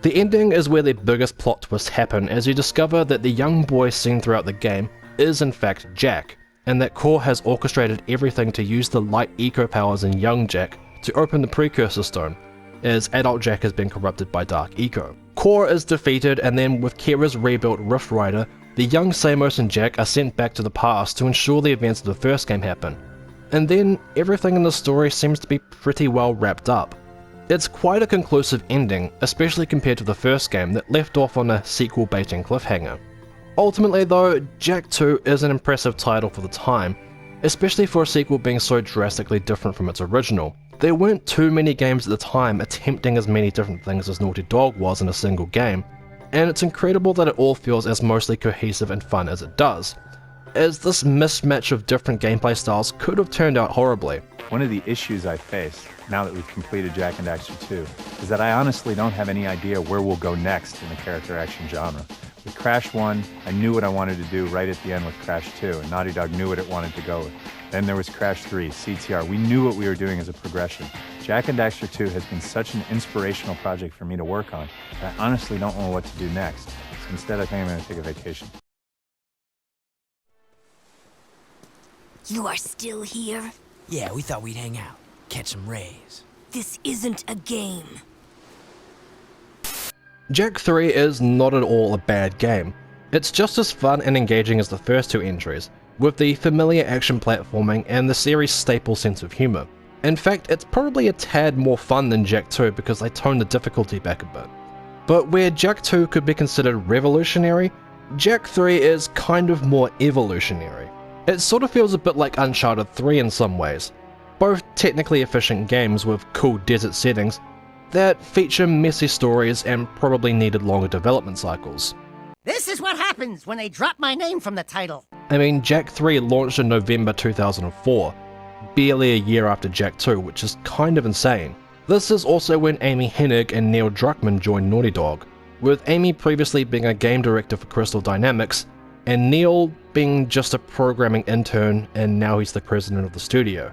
The ending is where the biggest plot twists happen, as you discover that the young boy seen throughout the game is in fact Jak, and that Core has orchestrated everything to use the light eco powers in young Jak to open the Precursor stone, as adult Jak has been corrupted by dark eco. Core is defeated, and then with Kira's rebuilt Rift Rider, the young Samus and Jak are sent back to the past to ensure the events of the first game happen. And then everything in the story seems to be pretty well wrapped up. It's quite a conclusive ending, especially compared to the first game that left off on a sequel-baiting cliffhanger. Ultimately though, Jak 2 is an impressive title for the time, especially for a sequel being so drastically different from its original. There weren't too many games at the time attempting as many different things as Naughty Dog was in a single game, and it's incredible that it all feels as mostly cohesive and fun as it does, as this mismatch of different gameplay styles could have turned out horribly. One of the issues I face, now that we've completed Jak and Daxter 2, is that I honestly don't have any idea where we'll go next in the character action genre. With Crash 1, I knew what I wanted to do right at the end with Crash 2, and Naughty Dog knew what it wanted to go with. Then there was Crash 3, CTR. We knew what we were doing as a progression. Jak and Daxter 2 has been such an inspirational project for me to work on that I honestly don't know what to do next. So instead, I think I'm going to take a vacation. You are still here? Yeah, we thought we'd hang out, catch some rays. This isn't a game. Jak 3 is not at all a bad game. It's just as fun and engaging as the first two entries, with the familiar action platforming and the series' staple sense of humour. In fact, it's probably a tad more fun than Jak 2 because they toned the difficulty back a bit. But where Jak 2 could be considered revolutionary, Jak 3 is kind of more evolutionary. It sort of feels a bit like Uncharted 3 in some ways, both technically efficient games with cool desert settings that feature messy stories and probably needed longer development cycles. This is what happens when they drop my name from the title. I mean, Jak 3 launched in November 2004, barely a year after Jak 2, which is kind of insane. This is also when Amy Hennig and Neil Druckmann joined Naughty Dog, with Amy previously being a game director for Crystal Dynamics, and Neil being just a programming intern, and now he's the president of the studio.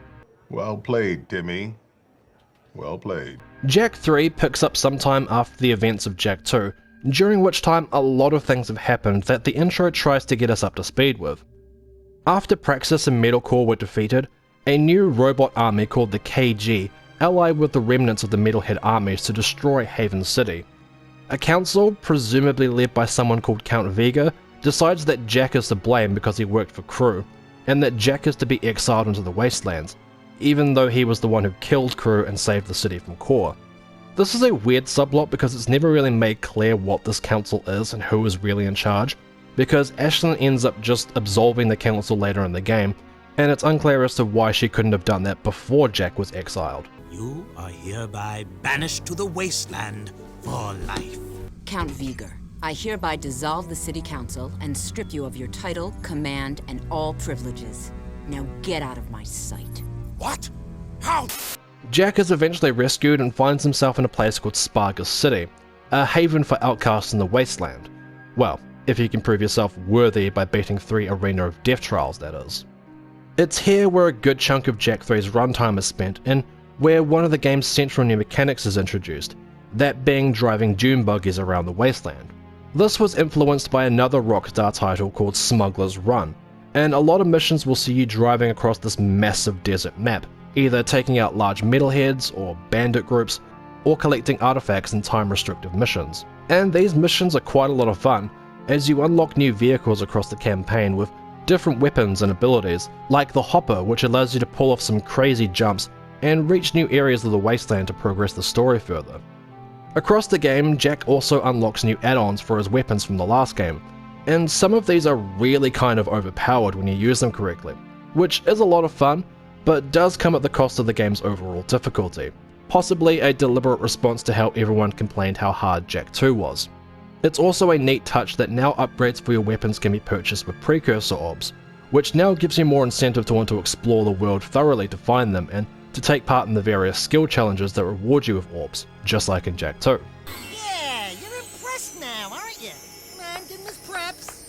Well played, Timmy. Well played. Jak 3 picks up sometime after the events of Jak 2, during which time a lot of things have happened that the intro tries to get us up to speed with. After Praxis and Metalcore were defeated, a new robot army called the KG allied with the remnants of the Metalhead armies to destroy Haven City. A council, presumably led by someone called Count Vega, decides that Jak is to blame because he worked for Crew, and that Jak is to be exiled into the wastelands, even though he was the one who killed Crew and saved the city from Core. This is a weird subplot because it's never really made clear what this council is and who is really in charge, because Ashlyn ends up just absolving the council later in the game, and it's unclear as to why she couldn't have done that before Jak was exiled. You are hereby banished to the wasteland for life. Count Vega, I hereby dissolve the city council and strip you of your title, command, and all privileges. Now get out of my sight. What? How? Jak is eventually rescued and finds himself in a place called Spargus City, a haven for outcasts in the wasteland. Well, if you can prove yourself worthy by beating 3 Arena of Death trials, that is. It's here where a good chunk of Jak 3's runtime is spent, and where one of the game's central new mechanics is introduced, that being driving dune buggies around the wasteland. This was influenced by another Rockstar title called Smuggler's Run, and a lot of missions will see you driving across this massive desert map, either taking out large metalheads or bandit groups, or collecting artifacts in time-restrictive missions. And these missions are quite a lot of fun, as you unlock new vehicles across the campaign with different weapons and abilities, like the Hopper, which allows you to pull off some crazy jumps and reach new areas of the wasteland to progress the story further. Across the game, Jak also unlocks new add-ons for his weapons from the last game, and some of these are really kind of overpowered when you use them correctly, which is a lot of fun, but does come at the cost of the game's overall difficulty, possibly a deliberate response to how everyone complained how hard Jak 2 was. It's also a neat touch that now upgrades for your weapons can be purchased with Precursor orbs, which now gives you more incentive to want to explore the world thoroughly to find them and to take part in the various skill challenges that reward you with orbs, just like in Jak 2. Yeah, you're impressed now, aren't you? Man, give him his preps.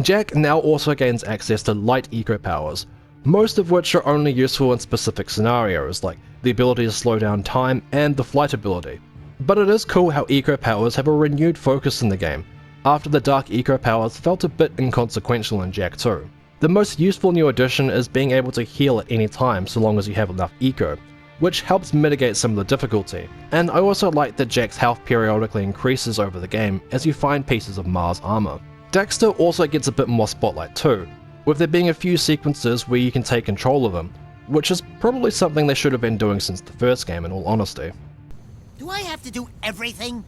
Jak now also gains access to light eco powers, most of which are only useful in specific scenarios, like the ability to slow down time and the flight ability. But it is cool how eco powers have a renewed focus in the game, after the dark eco powers felt a bit inconsequential in Jak 2. The most useful new addition is being able to heal at any time so long as you have enough eco, which helps mitigate some of the difficulty, and I also like that Jak's health periodically increases over the game as you find pieces of Mars armor. Daxter also gets a bit more spotlight too, with there being a few sequences where you can take control of him, which is probably something they should have been doing since the first game in all honesty. Do I have to do everything?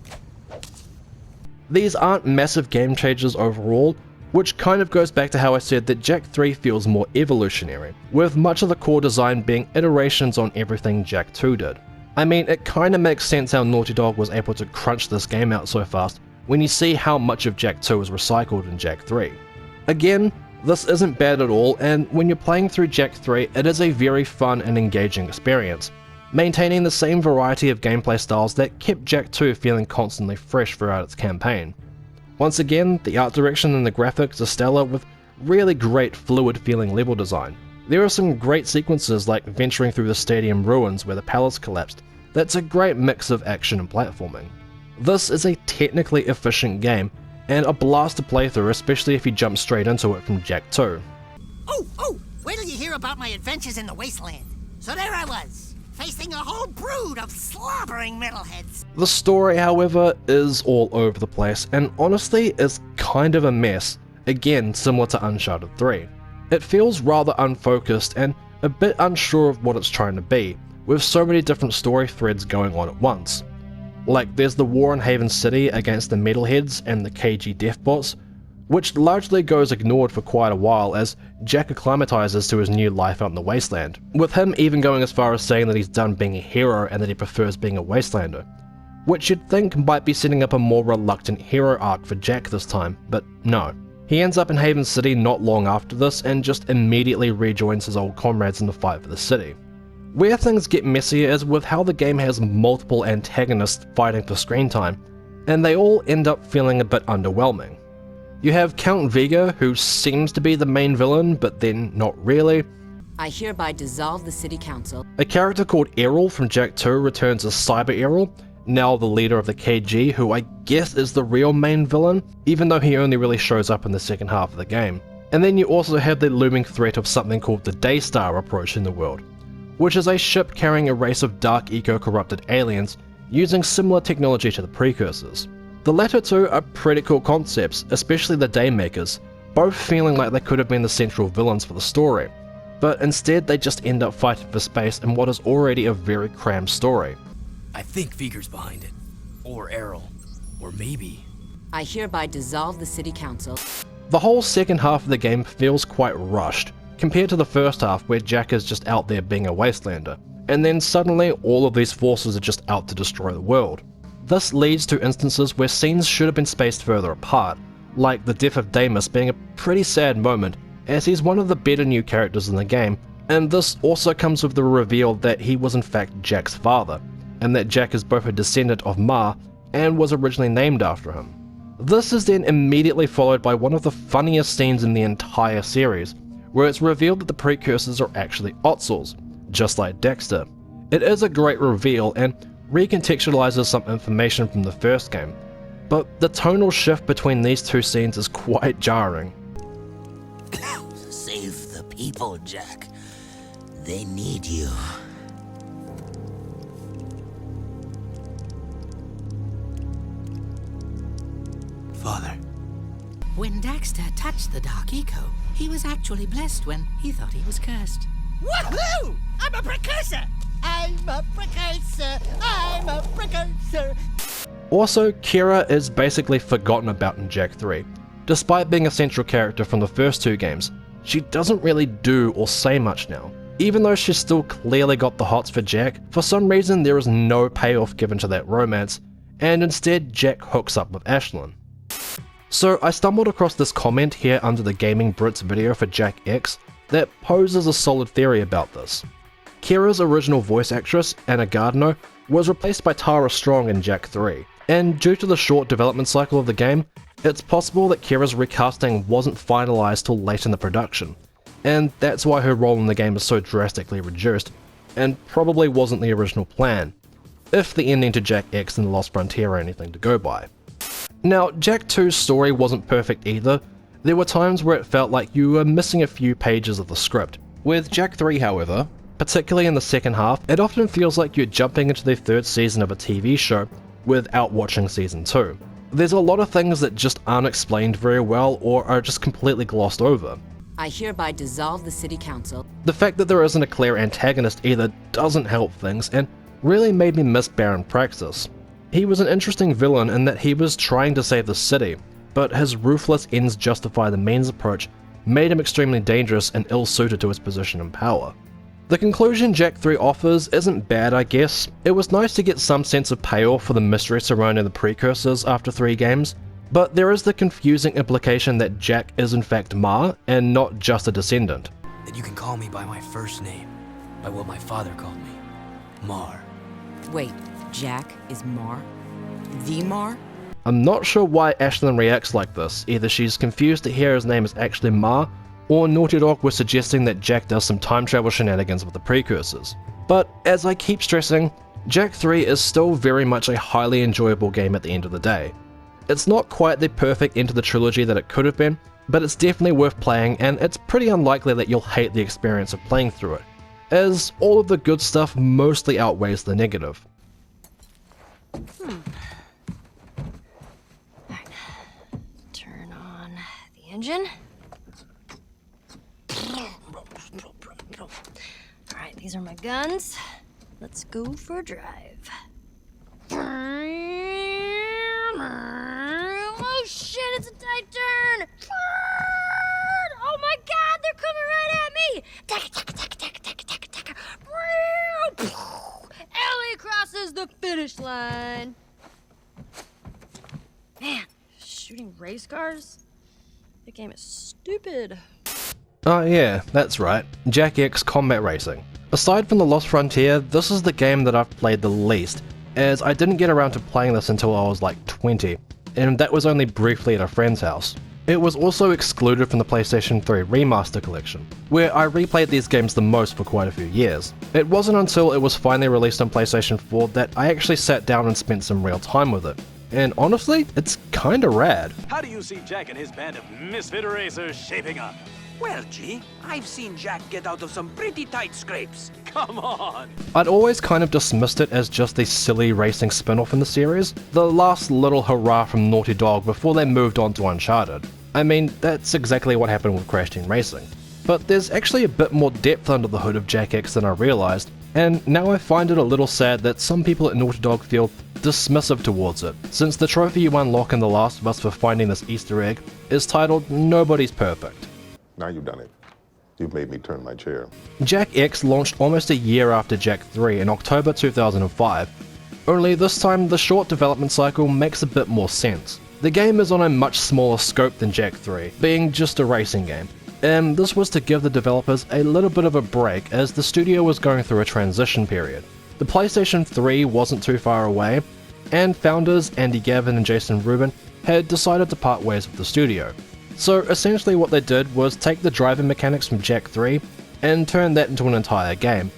These aren't massive game changers overall, which kind of goes back to how I said that Jak 3 feels more evolutionary, with much of the core design being iterations on everything Jak 2 did. I mean, it kinda makes sense how Naughty Dog was able to crunch this game out so fast when you see how much of Jak 2 is recycled in Jak 3. Again, this isn't bad at all, and when you're playing through Jak 3, it is a very fun and engaging experience, maintaining the same variety of gameplay styles that kept Jak 2 feeling constantly fresh throughout its campaign. Once again, the art direction and the graphics are stellar with really great fluid feeling level design. There are some great sequences like venturing through the stadium ruins where the palace collapsed. That's a great mix of action and platforming. This is a technically efficient game, and a blast to play through, especially if you jump straight into it from Jak 2. Oh, wait till you hear about my adventures in the wasteland. So there I was, facing a whole brood of slobbering metalheads. The story, however, is all over the place, and honestly is kind of a mess, again similar to Uncharted 3. It feels rather unfocused and a bit unsure of what it's trying to be, with so many different story threads going on at once. Like there's the war in Haven City against the metalheads and the KG deathbots, which largely goes ignored for quite a while as Jak acclimatizes to his new life out in the wasteland, with him even going as far as saying that he's done being a hero and that he prefers being a wastelander, which you'd think might be setting up a more reluctant hero arc for Jak this time, but no. He ends up in Haven City not long after this and just immediately rejoins his old comrades in the fight for the city. Where things get messier is with how the game has multiple antagonists fighting for screen time, and they all end up feeling a bit underwhelming. You have Count Vega, who seems to be the main villain, but then not really. I hereby dissolve the city council. A character called Errol from Jak 2 returns as Cyber Errol, now the leader of the KG, who I guess is the real main villain, even though he only really shows up in the second half of the game. And then you also have the looming threat of something called the Daystar approaching the world, which is a ship carrying a race of dark eco-corrupted aliens using similar technology to the Precursors. The latter two are pretty cool concepts, especially the Daymakers, both feeling like they could have been the central villains for the story, but instead they just end up fighting for space in what is already a very crammed story. I think Viger's behind it. Or Errol. Or maybe... I hereby dissolve the city council. The whole second half of the game feels quite rushed, compared to the first half where Jak is just out there being a wastelander, and then suddenly all of these forces are just out to destroy the world. This leads to instances where scenes should have been spaced further apart, like the death of Damus being a pretty sad moment, as he's one of the better new characters in the game, and this also comes with the reveal that he was in fact Jak's father, and that Jak is both a descendant of Ma and was originally named after him. This is then immediately followed by one of the funniest scenes in the entire series, where it's revealed that the Precursors are actually Otzels, just like Daxter. It is a great reveal and recontextualizes some information from the first game, but the tonal shift between these two scenes is quite jarring. See? the people, Jak. They need you. Father. When Daxter touched the Dark Eco, he was actually blessed when he thought he was cursed. Woohoo! I'm a precursor! I'm a precursor! I'm a precursor! Also, Kira is basically forgotten about in Jak 3. Despite being a central character from the first two games, she doesn't really do or say much now. Even though she's still clearly got the hots for Jak, for some reason there is no payoff given to that romance, and instead Jak hooks up with Ashlyn. So I stumbled across this comment here under the Gaming Brits video for Jak X that poses a solid theory about this. Kira's original voice actress, Anna Gardner, was replaced by Tara Strong in Jak 3, and due to the short development cycle of the game, it's possible that Kira's recasting wasn't finalized till late in the production, and that's why her role in the game is so drastically reduced, and probably wasn't the original plan, if the ending to Jak X and The Lost Frontier are anything to go by. Now, Jak 2's story wasn't perfect either. There were times where it felt like you were missing a few pages of the script. With Jak 3, however, particularly in the second half, it often feels like you're jumping into the third season of a TV show without watching season 2. There's a lot of things that just aren't explained very well or are just completely glossed over. I hereby dissolve the city council. The fact that there isn't a clear antagonist either doesn't help things and really made me miss Baron Praxis. He was an interesting villain in that he was trying to save the city, but his ruthless ends justify the means approach made him extremely dangerous and ill-suited to his position and power. The conclusion Jak 3 offers isn't bad, I guess. It was nice to get some sense of payoff for the mystery surrounding the Precursors after 3 games, but there is the confusing implication that Jak is in fact Ma and not just a descendant. That you can call me by my first name, by what my father called me, Mar. Wait, Jak is Mar? The Mar? I'm not sure why Ashlyn reacts like this. Either she's confused to hear his name is actually Ma, or Naughty Dog was suggesting that Jak does some time travel shenanigans with the Precursors. But as I keep stressing, Jak 3 is still very much a highly enjoyable game at the end of the day. It's not quite the perfect end to the trilogy that it could have been, but it's definitely worth playing, and it's pretty unlikely that you'll hate the experience of playing through it, as all of the good stuff mostly outweighs the negative. Turn on the engine. Alright, these are my guns. Let's go for a drive. Oh shit, it's a tight turn! Oh my god, they're coming right at me! Ellie crosses the finish line! Man, shooting race cars? The game is stupid. Oh yeah, that's right, Jak X Combat Racing. Aside from The Lost Frontier, this is the game that I've played the least, as I didn't get around to playing this until I was like 20, and that was only briefly at a friend's house. It was also excluded from the PlayStation 3 Remaster Collection, where I replayed these games the most for quite a few years. It wasn't until it was finally released on PlayStation 4 that I actually sat down and spent some real time with it. And honestly, it's kinda rad. How do you see Jak and his band of misfit racers shaping up? Well, G, I've seen Jak get out of some pretty tight scrapes. Come on! I'd always kind of dismissed it as just the silly racing spin-off in the series, the last little hurrah from Naughty Dog before they moved on to Uncharted. I mean, that's exactly what happened with Crash Team Racing. But there's actually a bit more depth under the hood of Jak X than I realised, and now I find it a little sad that some people at Naughty Dog feel dismissive towards it, since the trophy you unlock in The Last of Us for finding this Easter egg is titled Nobody's Perfect. Now you've done it. You've made me turn my chair. Jak X launched almost a year after Jak 3 in October 2005, only this time the short development cycle makes a bit more sense. The game is on a much smaller scope than Jak 3, being just a racing game, and this was to give the developers a little bit of a break as the studio was going through a transition period. The PlayStation 3 wasn't too far away, and founders Andy Gavin and Jason Rubin had decided to part ways with the studio. So essentially what they did was take the driving mechanics from Jak 3 and turn that into an entire game,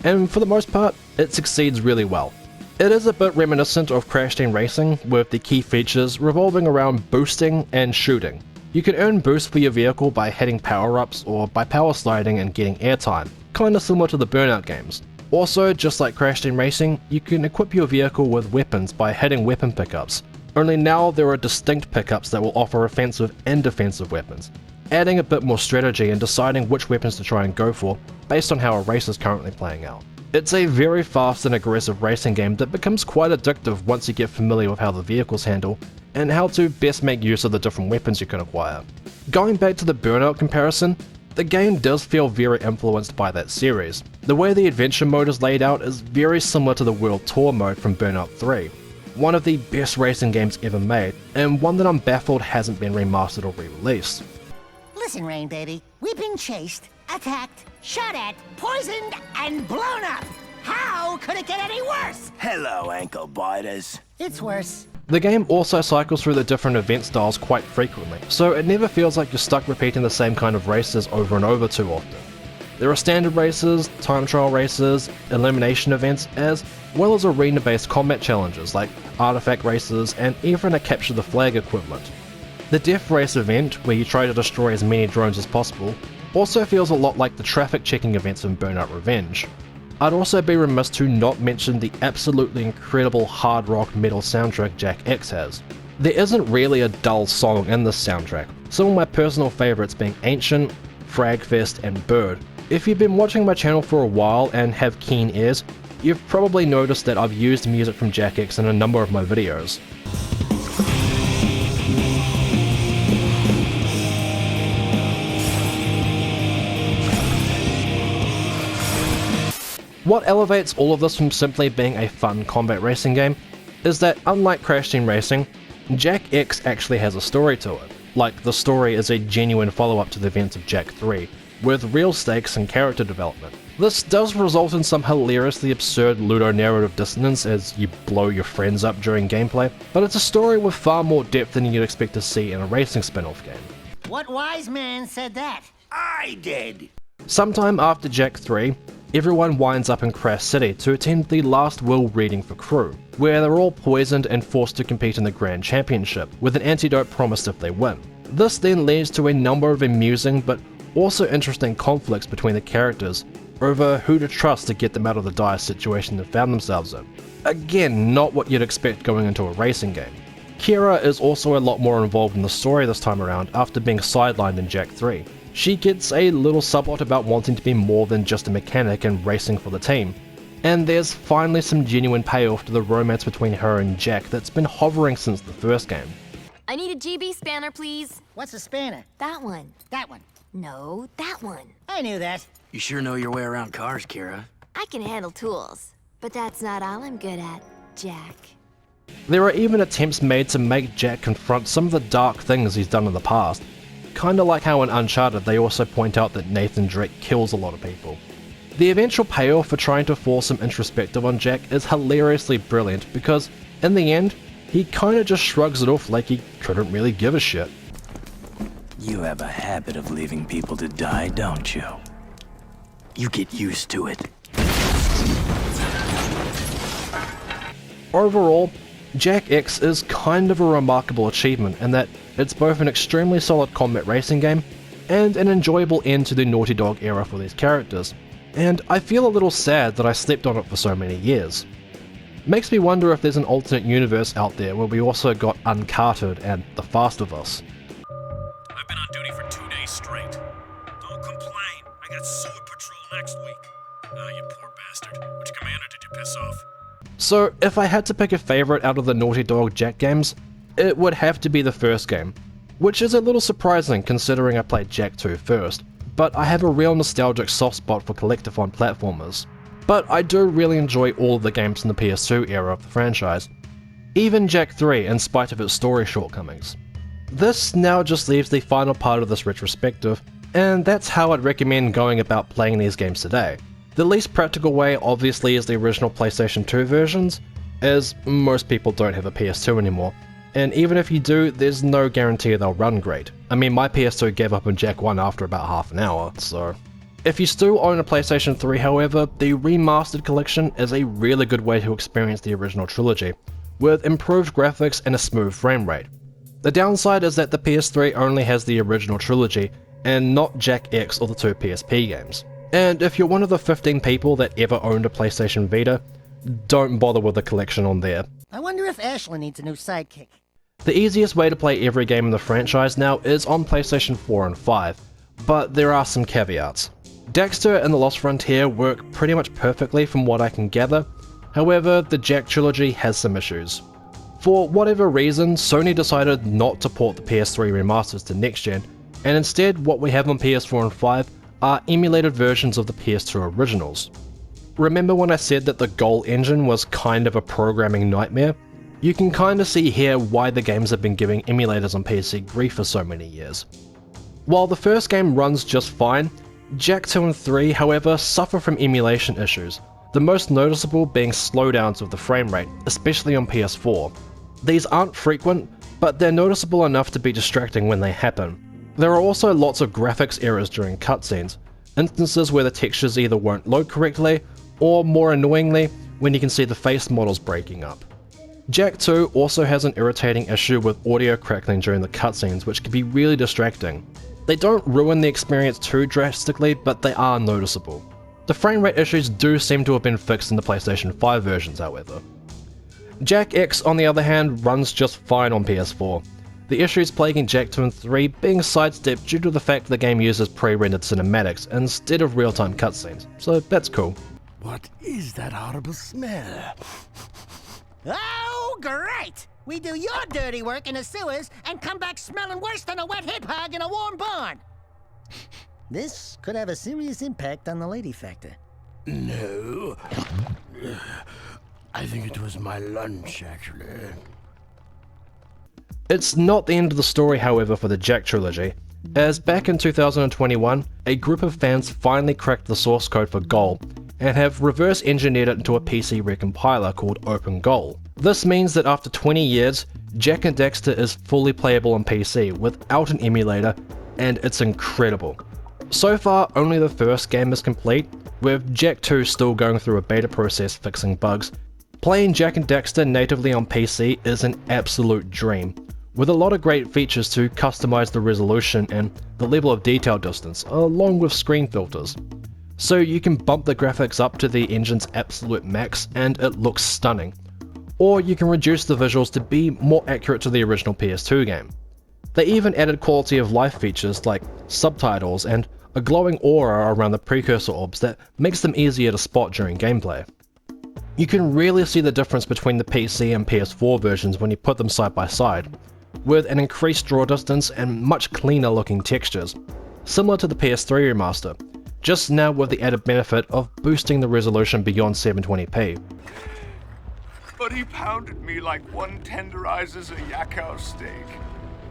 and for the most part, it succeeds really well. It is a bit reminiscent of Crash Team Racing, with the key features revolving around boosting and shooting. You can earn boosts for your vehicle by hitting power-ups or by power sliding and getting airtime, kinda similar to the Burnout games. Also, just like Crash Team Racing, you can equip your vehicle with weapons by hitting weapon pickups, only now there are distinct pickups that will offer offensive and defensive weapons, adding a bit more strategy and deciding which weapons to try and go for based on how a race is currently playing out. It's a very fast and aggressive racing game that becomes quite addictive once you get familiar with how the vehicles handle and how to best make use of the different weapons you can acquire. Going back to the Burnout comparison, the game does feel very influenced by that series. The way the adventure mode is laid out is very similar to the World Tour mode from Burnout 3, one of the best racing games ever made, and one that I'm baffled hasn't been remastered or re-released. Listen, Rain Baby, we've been chased, attacked, shot at, poisoned, and blown up. How could it get any worse? Hello, ankle biters. It's worse. The game also cycles through the different event styles quite frequently, so it never feels like you're stuck repeating the same kind of races over and over too often. There are standard races, time trial races, elimination events, as well as arena-based combat challenges like artifact races and even a capture the flag equivalent. The Death Race event, where you try to destroy as many drones as possible, also feels a lot like the traffic checking events in Burnout Revenge. I'd also be remiss to not mention the absolutely incredible hard rock metal soundtrack Jak X has. There isn't really a dull song in this soundtrack, some of my personal favourites being Ancient, Fragfest and Bird. If you've been watching my channel for a while and have keen ears, you've probably noticed that I've used music from Jak X in a number of my videos. What elevates all of this from simply being a fun combat racing game is that, unlike Crash Team Racing, Jak X actually has a story to it. Like, the story is a genuine follow-up to the events of Jak 3, with real stakes and character development. This does result in some hilariously absurd ludonarrative dissonance as you blow your friends up during gameplay, but it's a story with far more depth than you'd expect to see in a racing spin-off game. What wise man said that? I did! Sometime after Jak 3, everyone winds up in Crash City to attend the last will reading for crew, where they're all poisoned and forced to compete in the Grand Championship, with an antidote promised if they win. This then leads to a number of amusing but also interesting conflicts between the characters over who to trust to get them out of the dire situation they found themselves in. Again, not what you'd expect going into a racing game. Kira is also a lot more involved in the story this time around after being sidelined in Jak 3. She gets a little subplot about wanting to be more than just a mechanic and racing for the team. And there's finally some genuine payoff to the romance between her and Jak that's been hovering since the first game. I need a GB spanner, please. What's a spanner? That one. That one. No, that one. I knew that. You sure know your way around cars, Kira. I can handle tools, but that's not all I'm good at, Jak. There are even attempts made to make Jak confront some of the dark things he's done in the past. Kinda like how in Uncharted they also point out that Nathan Drake kills a lot of people. The eventual payoff for trying to force some introspective on Jak is hilariously brilliant because, in the end, he kinda just shrugs it off like he couldn't really give a shit. You have a habit of leaving people to die, don't you? You get used to it. Overall, Jak X is kind of a remarkable achievement in that it's both an extremely solid combat racing game and an enjoyable end to the Naughty Dog era for these characters, and I feel a little sad that I slept on it for so many years. Makes me wonder if there's an alternate universe out there where we also got Uncharted and The Fast of Us. I've been on duty for 2 days straight. Don't complain. I got sewer patrol next week. Ah, you poor bastard. Which commander did you piss off? So, if I had to pick a favourite out of the Naughty Dog Jak games, it would have to be the first game, which is a little surprising considering I played Jak 2 first, but I have a real nostalgic soft spot for collectathon platformers. But I do really enjoy all of the games in the PS2 era of the franchise, even Jak 3 in spite of its story shortcomings. This now just leaves the final part of this retrospective, and that's how I'd recommend going about playing these games today. The least practical way obviously is the original PlayStation 2 versions, as most people don't have a PS2 anymore, and even if you do, there's no guarantee they'll run great. I mean, my PS2 gave up on Jak 1 after about half an hour, so... If you still own a PlayStation 3 however, the remastered collection is a really good way to experience the original trilogy, with improved graphics and a smooth frame rate. The downside is that the PS3 only has the original trilogy, and not Jak X or the two PSP games. And if you're one of the 15 people that ever owned a PlayStation Vita, don't bother with the collection on there. I wonder if Ashley needs a new sidekick. The easiest way to play every game in the franchise now is on PlayStation 4 and 5, but there are some caveats. Daxter and the Lost Frontier work pretty much perfectly from what I can gather, however the Jak trilogy has some issues. For whatever reason, Sony decided not to port the PS3 remasters to next gen, and instead what we have on PS4 and 5 are emulated versions of the PS2 originals. Remember when I said that the Goal engine was kind of a programming nightmare? You can kinda see here why the games have been giving emulators on PC grief for so many years. While the first game runs just fine, Jak 2 and 3 however suffer from emulation issues, the most noticeable being slowdowns of the frame rate, especially on PS4. These aren't frequent, but they're noticeable enough to be distracting when they happen. There are also lots of graphics errors during cutscenes, instances where the textures either won't load correctly, or more annoyingly, when you can see the face models breaking up. Jak 2 also has an irritating issue with audio crackling during the cutscenes, which can be really distracting. They don't ruin the experience too drastically, but they are noticeable. The frame rate issues do seem to have been fixed in the PlayStation 5 versions, however. Jak X, on the other hand, runs just fine on PS4. The issues plaguing Jak 2 and 3 being sidestepped due to the fact the game uses pre-rendered cinematics instead of real-time cutscenes, so that's cool. What is that horrible smell? Oh, great! We do your dirty work in the sewers and come back smelling worse than a wet hip hog in a warm barn. This could have a serious impact on the lady factor. No. I think it was my lunch, actually. It's not the end of the story, however, for the Jak trilogy, as back in 2021, a group of fans finally cracked the source code for Goal, and have reverse engineered it into a PC recompiler called Open Goal. This means that after 20 years, Jak and Daxter is fully playable on PC without an emulator, and it's incredible. So far, only the first game is complete, with Jak 2 still going through a beta process fixing bugs. Playing Jak and Daxter natively on PC is an absolute dream, with a lot of great features to customize the resolution and the level of detail distance, along with screen filters. So you can bump the graphics up to the engine's absolute max and it looks stunning. Or you can reduce the visuals to be more accurate to the original PS2 game. They even added quality of life features like subtitles and a glowing aura around the Precursor orbs that makes them easier to spot during gameplay. You can really see the difference between the PC and PS4 versions when you put them side by side, with an increased draw distance and much cleaner looking textures, similar to the PS3 remaster, just now with the added benefit of boosting the resolution beyond 720p. But he pounded me like one tenderizes a yakao steak.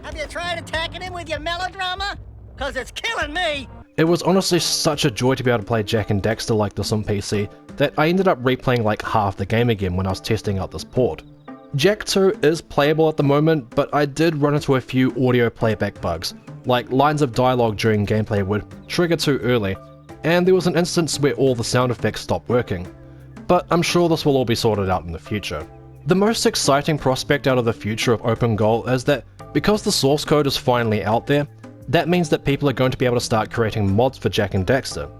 Have you tried attacking him with your melodrama? Cause it's killing me! It was honestly such a joy to be able to play Jak and Daxter like this on PC that I ended up replaying like half the game again when I was testing out this port. Jak 2 is playable at the moment, but I did run into a few audio playback bugs, like lines of dialogue during gameplay would trigger too early, and there was an instance where all the sound effects stopped working. But I'm sure this will all be sorted out in the future. The most exciting prospect out of the future of Open Goal is that because the source code is finally out there, that means that people are going to be able to start creating mods for Jak and Daxter.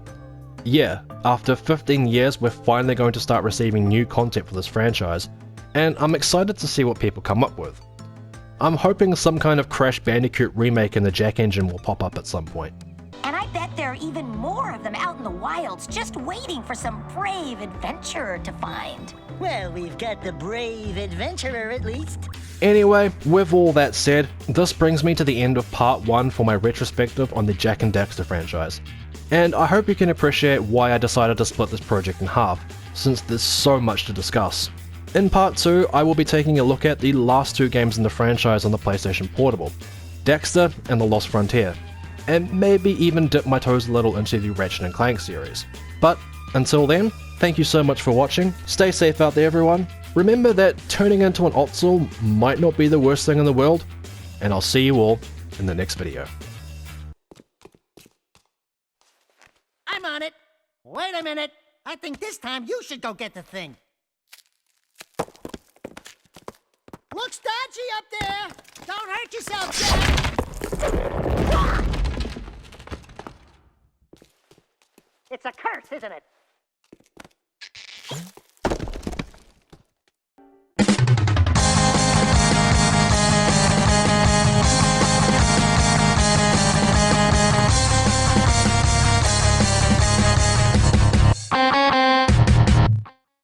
Yeah, after 15 years we're finally going to start receiving new content for this franchise, and I'm excited to see what people come up with. I'm hoping some kind of Crash Bandicoot remake in the Jak engine will pop up at some point. And I bet there are even more of them out in the wilds, just waiting for some brave adventurer to find. Well, we've got the brave adventurer at least. Anyway, with all that said, this brings me to the end of part 1 for my retrospective on the Jak and Daxter franchise. And I hope you can appreciate why I decided to split this project in half, since there's so much to discuss. In part 2, I will be taking a look at the last 2 games in the franchise on the PlayStation Portable, Daxter and The Lost Frontier, and maybe even dip my toes a little into the Ratchet & Clank series. But until then, thank you so much for watching, stay safe out there everyone, remember that turning into an Ottsel might not be the worst thing in the world, and I'll see you all in the next video. I'm on it. Wait a minute. I think this time you should go get the thing. Looks dodgy up there! Don't hurt yourself, Jack! It's a curse, isn't it?